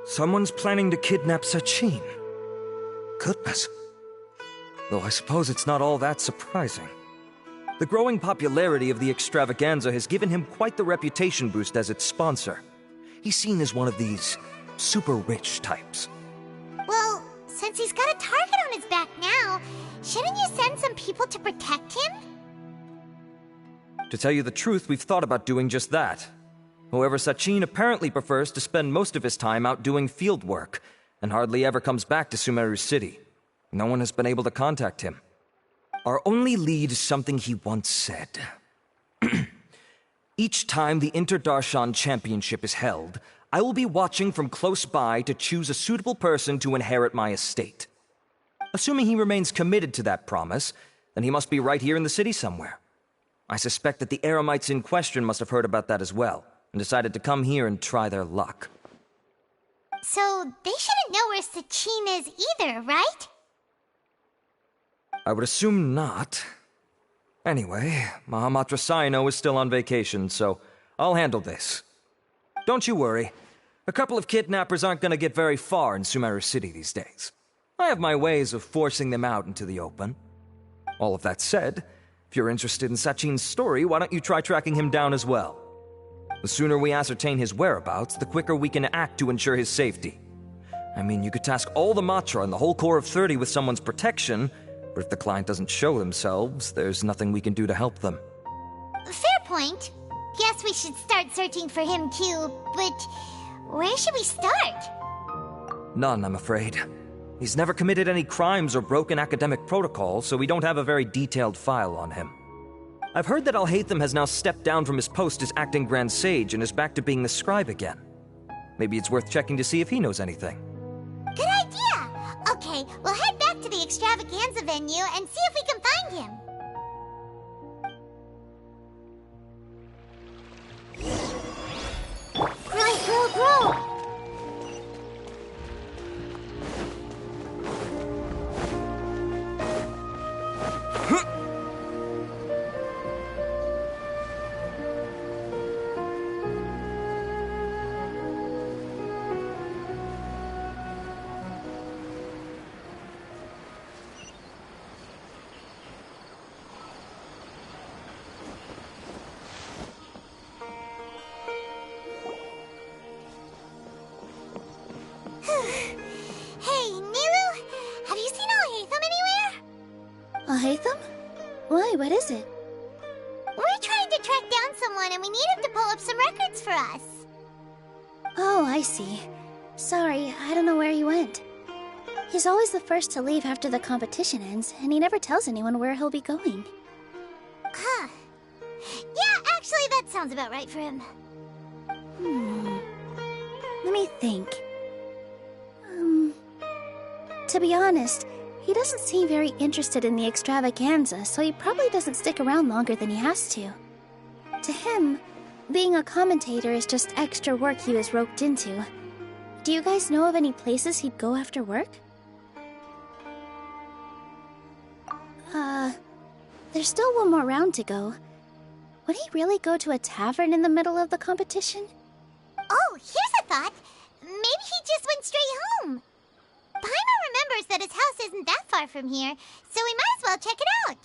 Someone's planning to kidnap Sachin. Goodness. Though I suppose it's not all that surprising. The growing popularity of the extravaganza has given him quite the reputation boost as its sponsor. He's seen as one of these super rich types. Well, since he's got a target on his back now, shouldn't you send some people to protect him? To tell you the truth, we've thought about doing just that. However, Sachin apparently prefers to spend most of his time out doing field work, and hardly ever comes back to Sumeru City. No one has been able to contact him. Our only lead is something he once said. Each time the Inter-Darshan Championship is held, I will be watching from close by to choose a suitable person to inherit my estate. Assuming he remains committed to that promise, then he must be right here in the city somewhere. I suspect that the Eremites in question must have heard about that as well, and decided to come here and try their luck. So they shouldn't know where Sachin is either, right? I would assume not. Anyway, Mahamatra Saino is still on vacation, so I'll handle this. Don't you worry. A couple of kidnappers aren't going to get very far in Sumeru City these days. I have my ways of forcing them out into the open. All of that said, If you're interested in Sachin's story, why don't you try tracking him down as well? The sooner we ascertain his whereabouts, the quicker we can act to ensure his safety. I mean, you could task all the Matra and the whole Corps of 30 with someone's protection, but if the client doesn't show themselves, there's nothing we can do to help them. Fair point. Guess we should start searching for him too, but where should we start? None, I'm afraid. He's never committed any crimes or broken academic protocol, so we don't have a very detailed file on him. I've heard that Alhaitham has now stepped down from his post as acting Grand Sage and is back to being the scribe again. Maybe it's worth checking to see if he knows anything. Good idea! Okay, we'll head back to the extravaganza venue and see if we can find him. Grow! Hey, Niru, have you seen Alhaitham anywhere? Alhaitham? Why, what is it? We're trying to track down someone and we need him to pull up some records for us. Oh, I see. Sorry, I don't know where he went. He's always the first to leave after the competition ends, and he never tells anyone where he'll be going. Huh. Yeah, actually, that sounds about right for him. Let me think. To be honest, he doesn't seem very interested in the extravaganza, so he probably doesn't stick around longer than he has to. To him, being a commentator is just extra work he was roped into. Do you guys know of any places he'd go after work? There's still one more round to go. Would he really go to a tavern in the middle of the competition? Oh, here's a thought. Maybe he just went straight home. Paimon remembers that his house isn't that far from here, so we might as well check it out.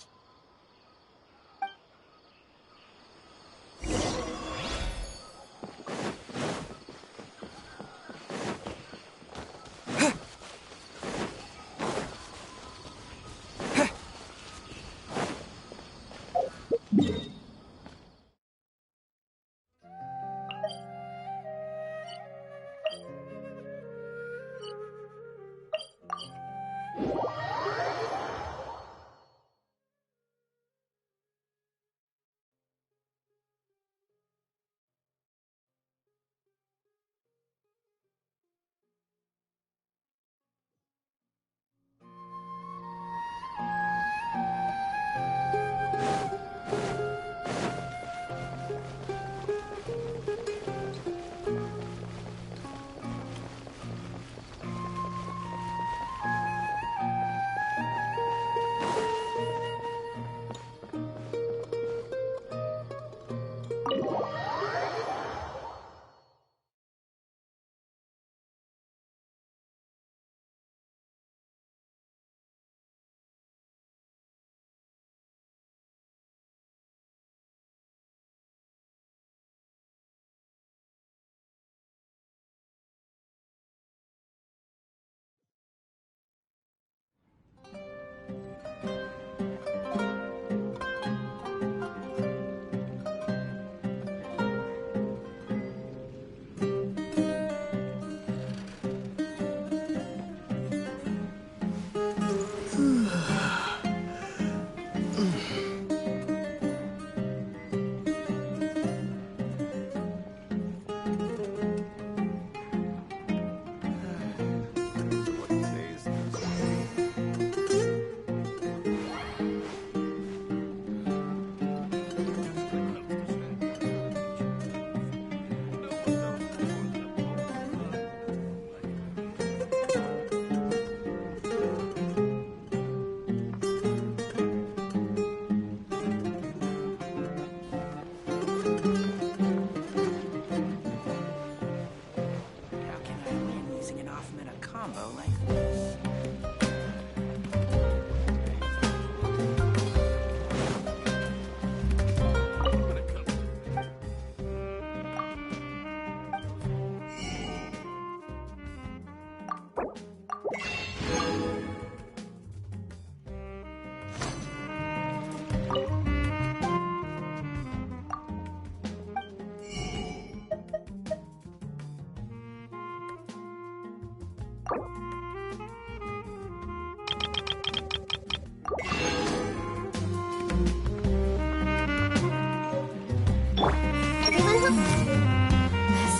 This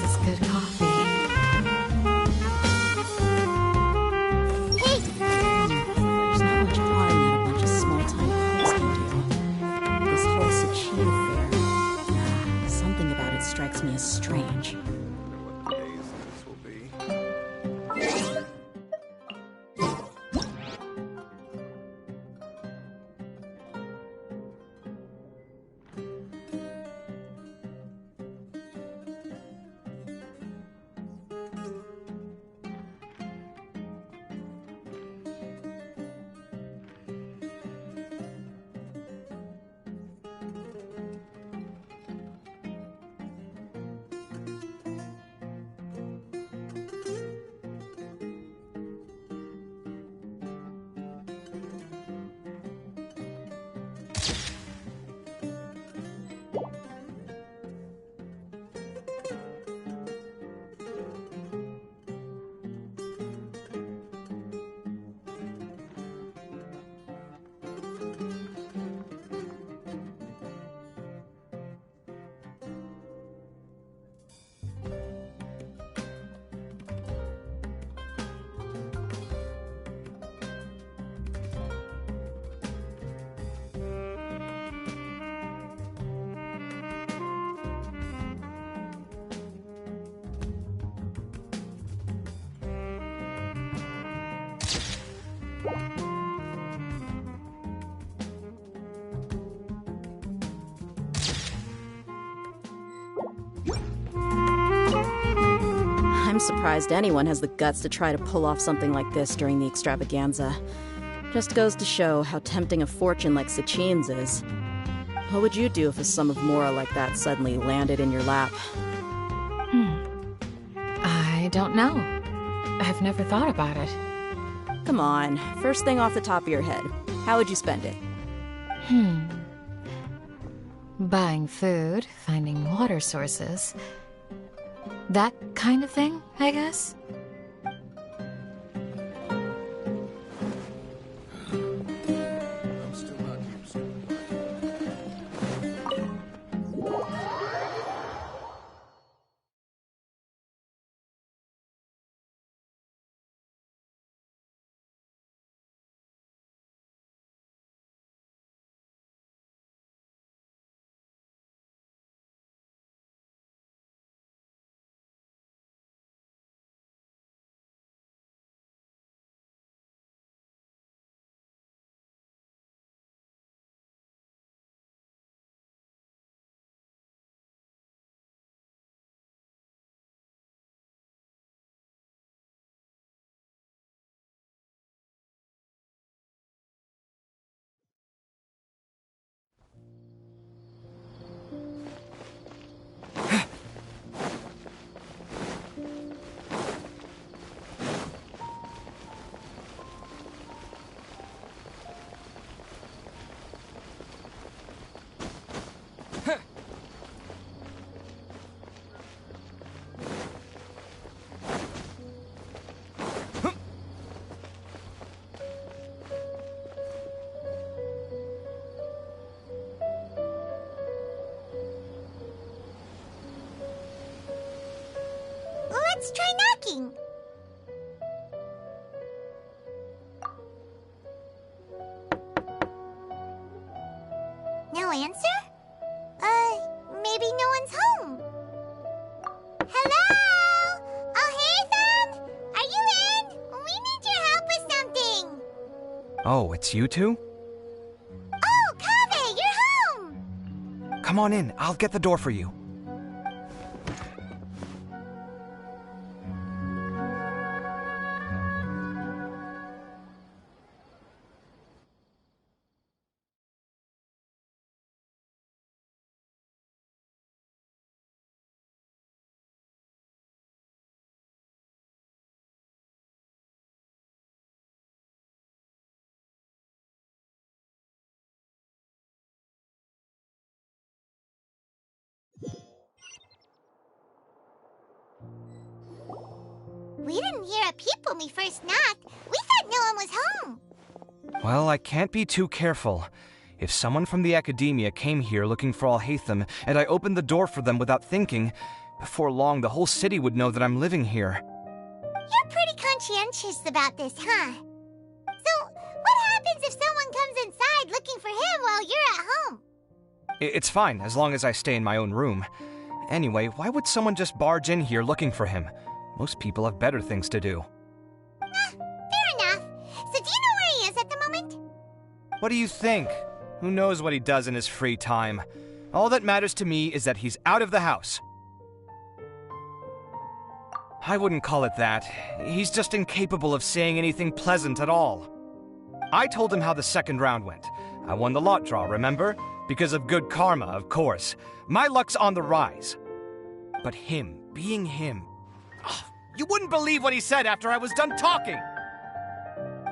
is good coffee. Hey! There's not much harm that a bunch of small-time crooks can do. This whole Sachin affair, something about it strikes me as strange. I'm surprised anyone has the guts to try to pull off something like this during the extravaganza. Just goes to show how tempting a fortune like Sachin's is. What would you do if a sum of mora like that suddenly landed in your lap? I don't know. I've never thought about it. Come on, first thing off the top of your head. How would you spend it? Buying food, finding water sources. That kind of thing, I guess? Let's try knocking. No answer? Maybe no one's home. Hello? Oh, hey, Ethan? Are you in? We need your help with something. Oh, it's you two? Oh, Kaveh, you're home. Come on in, I'll get the door for you. hear a peep when we first knocked. We thought no one was home. Well, I can't be too careful. If someone from the Academia came here looking for Alhaitham, and I opened the door for them without thinking, before long the whole city would know that I'm living here. You're pretty conscientious about this, huh? So, what happens if someone comes inside looking for him while you're at home? It's fine, as long as I stay in my own room. Anyway, why would someone just barge in here looking for him? Most people have better things to do. Fair enough. So do you know where he is at the moment? What do you think? Who knows what he does in his free time? All that matters to me is that he's out of the house. I wouldn't call it that. He's just incapable of saying anything pleasant at all. I told him how the second round went. I won the lot draw, remember? Because of good karma, of course. My luck's on the rise. But him, being him... you wouldn't believe what he said after I was done talking!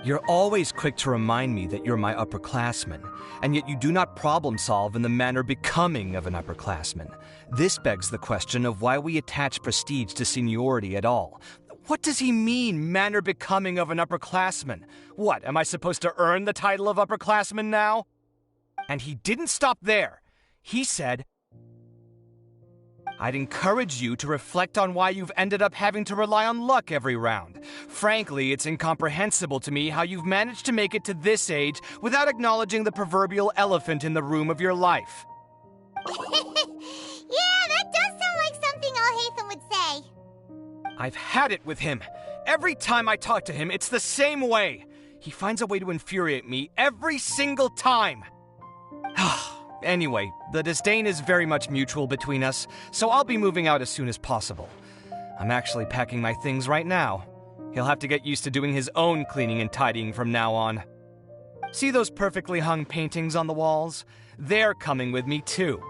You're always quick to remind me that you're my upperclassman, and yet you do not problem solve in the manner becoming of an upperclassman. This begs the question of why we attach prestige to seniority at all. What does he mean, manner becoming of an upperclassman? What, am I supposed to earn the title of upperclassman now? And he didn't stop there. He said, I'd encourage you to reflect on why you've ended up having to rely on luck every round. Frankly, it's incomprehensible to me how you've managed to make it to this age without acknowledging the proverbial elephant in the room of your life. Yeah, that does sound like something Alhaitham would say. I've had it with him. Every time I talk to him, it's the same way. He finds a way to infuriate me every single time. Anyway, the disdain is very much mutual between us, so I'll be moving out as soon as possible. I'm actually packing my things right now. He'll have to get used to doing his own cleaning and tidying from now on. See those perfectly hung paintings on the walls? They're coming with me too.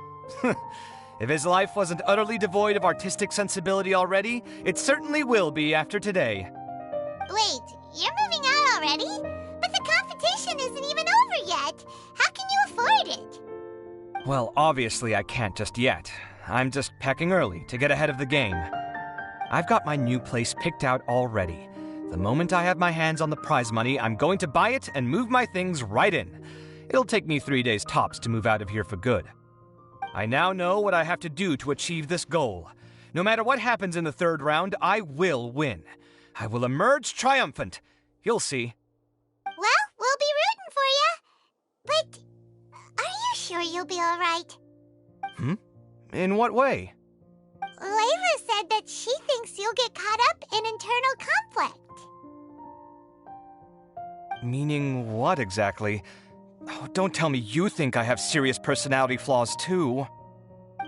If his life wasn't utterly devoid of artistic sensibility already, it certainly will be after today. Wait, you're moving out already? But the competition isn't even over yet. How can you afford it? Well, obviously I can't just yet. I'm just packing early to get ahead of the game. I've got my new place picked out already. The moment I have my hands on the prize money, I'm going to buy it and move my things right in. It'll take me 3 days tops to move out of here for good. I now know what I have to do to achieve this goal. No matter what happens in the third round, I will win. I will emerge triumphant. You'll see. Well, we'll be rooting for you. But are you sure you'll be all right? In what way? Layla said that she thinks you'll get caught up in internal conflict. Meaning what exactly? Oh, don't tell me you think I have serious personality flaws too.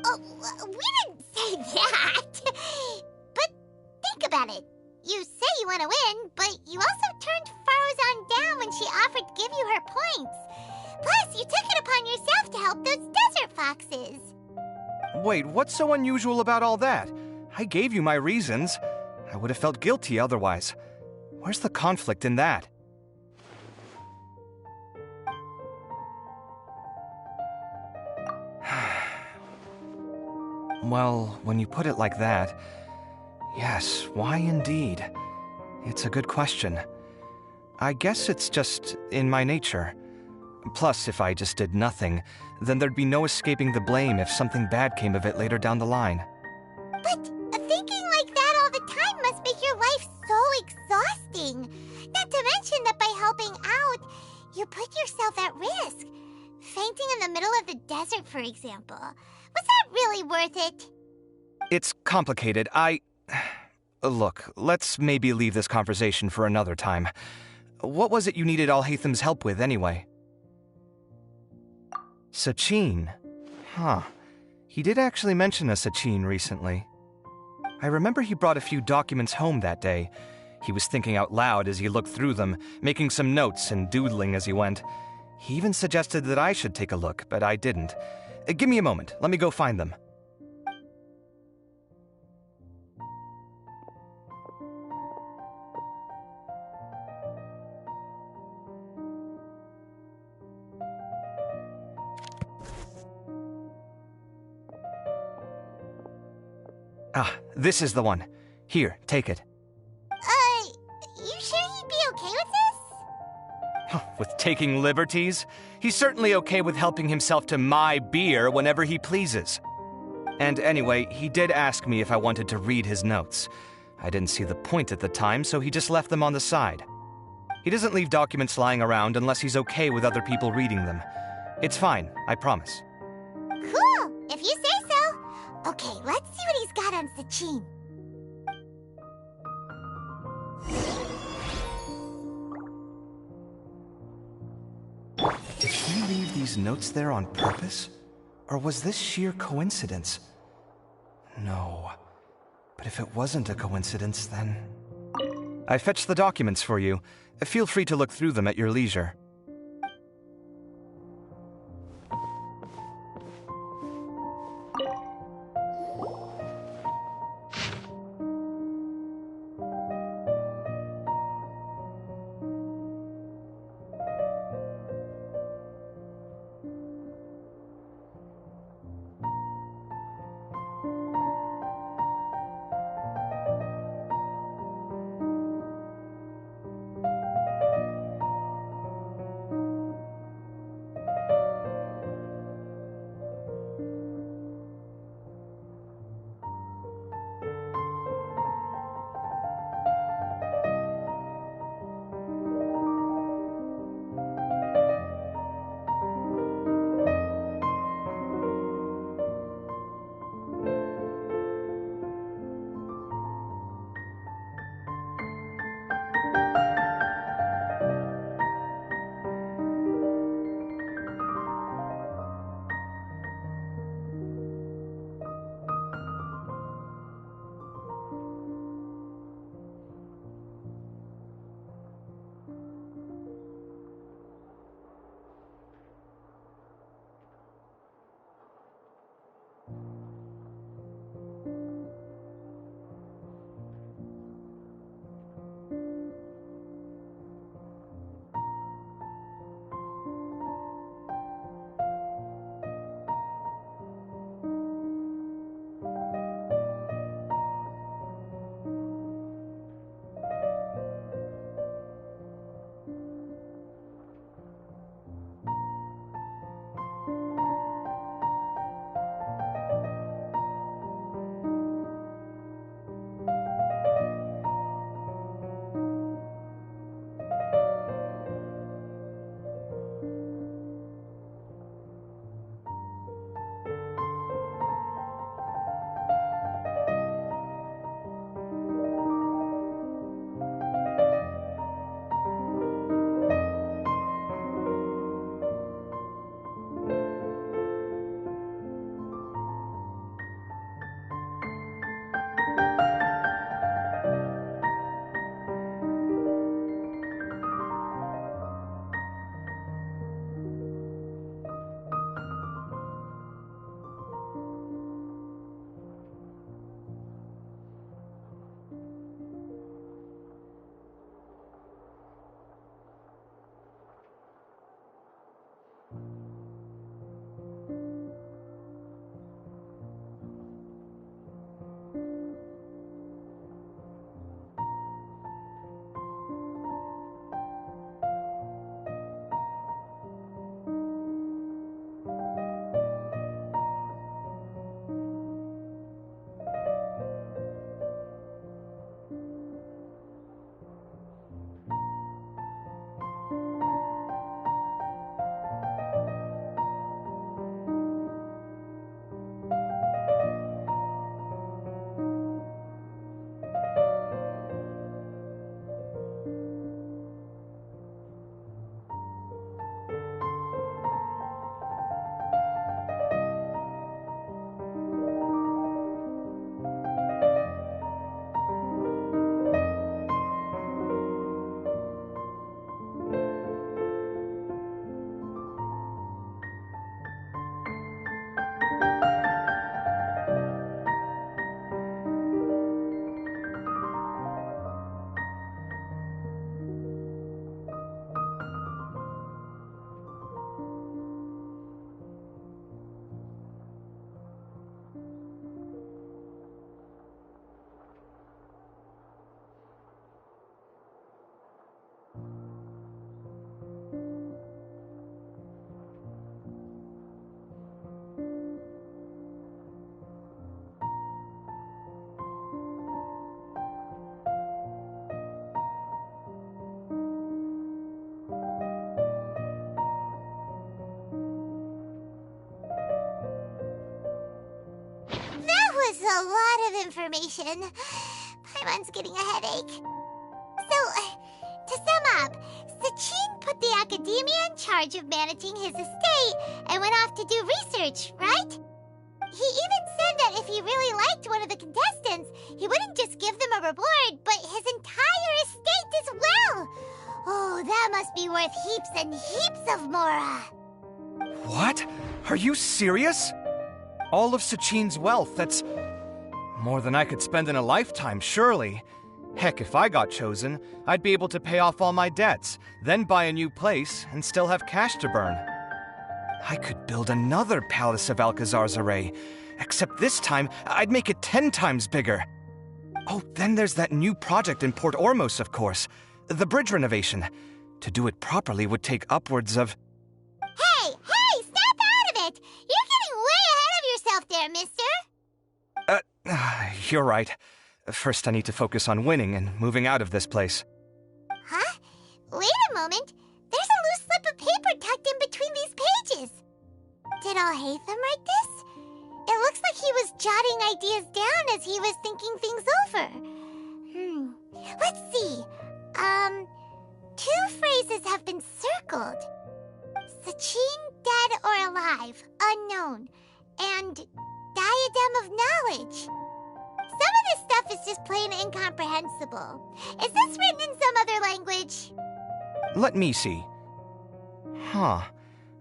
Oh, we didn't say that. But think about it. You say you want to win, but you also turned Faruzan down when she offered to give you her points. Plus, you took it upon yourself to help those desert foxes. Wait, what's so unusual about all that? I gave you my reasons. I would have felt guilty otherwise. Where's the conflict in that? Well, when you put it like that, yes, why indeed? It's a good question. I guess it's just in my nature. Plus, if I just did nothing, then there'd be no escaping the blame if something bad came of it later down the line. But thinking like that all the time must make your life so exhausting. Not to mention that by helping out, you put yourself at risk. Fainting in the middle of the desert, for example. Was that really worth it? It's complicated. Look, let's maybe leave this conversation for another time. What was it you needed Alhaitham's help with, anyway? Sachin? Huh. He did actually mention a Sachin recently. I remember he brought a few documents home that day. He was thinking out loud as he looked through them, making some notes and doodling as he went. He even suggested that I should take a look, but I didn't. Give me a moment. Let me go find them. Ah, this is the one. Here, take it. with taking liberties. He's certainly okay with helping himself to my beer whenever he pleases. And anyway, he did ask me if I wanted to read his notes. I didn't see the point at the time, so he just left them on the side. He doesn't leave documents lying around unless he's okay with other people reading them. It's fine, I promise. Cool, if you say so. Okay, let's see what he's got on Sachin. Did he leave these notes there on purpose? Or was this sheer coincidence? No. But if it wasn't a coincidence, then... I fetched the documents for you. Feel free to look through them at your leisure. a lot of information. Paimon's getting a headache. So, to sum up, Sachin put the Academia in charge of managing his estate and went off to do research, right? He even said that if he really liked one of the contestants, he wouldn't just give them a reward, but his entire estate as well. Oh, that must be worth heaps and heaps of mora. What? Are you serious? All of Sachin's wealth, that's more than I could spend in a lifetime, surely. Heck, if I got chosen, I'd be able to pay off all my debts, then buy a new place, and still have cash to burn. I could build another Palace of Alcazar's array, except this time, I'd make it 10 times bigger. Oh, then there's that new project in Port Ormos, of course. The bridge renovation. To do it properly would take upwards of... Hey, snap out of it! You're getting way ahead of yourself there, mister. You're right. First, I need to focus on winning and moving out of this place. Huh? Wait a moment. There's a loose slip of paper tucked in between these pages. Did Alhaitham write this? It looks like he was jotting ideas down as he was thinking things over. Let's see. 2 phrases have been circled. Sachin, dead or alive, unknown, and diadem of knowledge. Some of this stuff is just plain incomprehensible. Is this written in some other language? Let me see. Huh.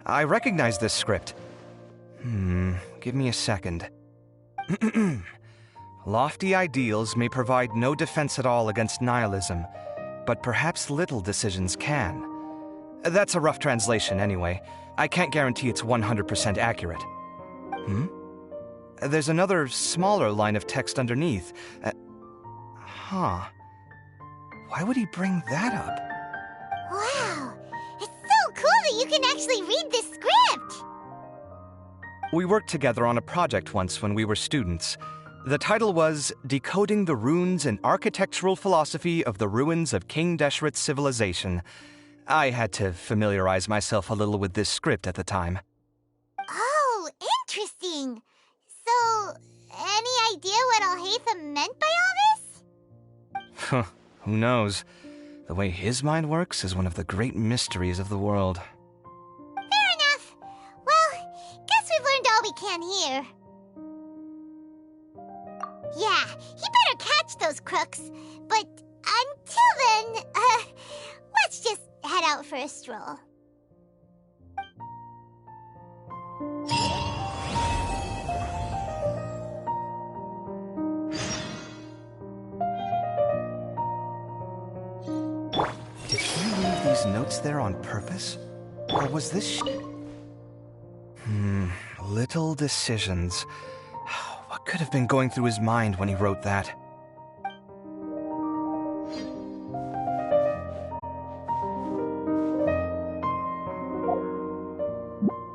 I recognize this script. Give me a second. Lofty ideals may provide no defense at all against nihilism, but perhaps little decisions can. That's a rough translation anyway. I can't guarantee it's 100% accurate. There's another smaller line of text underneath. Why would he bring that up? Wow! It's so cool that you can actually read this script! We worked together on a project once when we were students. The title was Decoding the Runes and Architectural Philosophy of the Ruins of King Deshret's Civilization. I had to familiarize myself a little with this script at the time. Oh, interesting! So, any idea what Alhaitham meant by all this? Who knows? The way his mind works is one of the great mysteries of the world. Fair enough. Well, guess we've learned all we can here. Yeah, he better catch those crooks. But until then, let's just head out for a stroll. Did he leave these notes there on purpose? Or was this little decisions. What could have been going through his mind when he wrote that?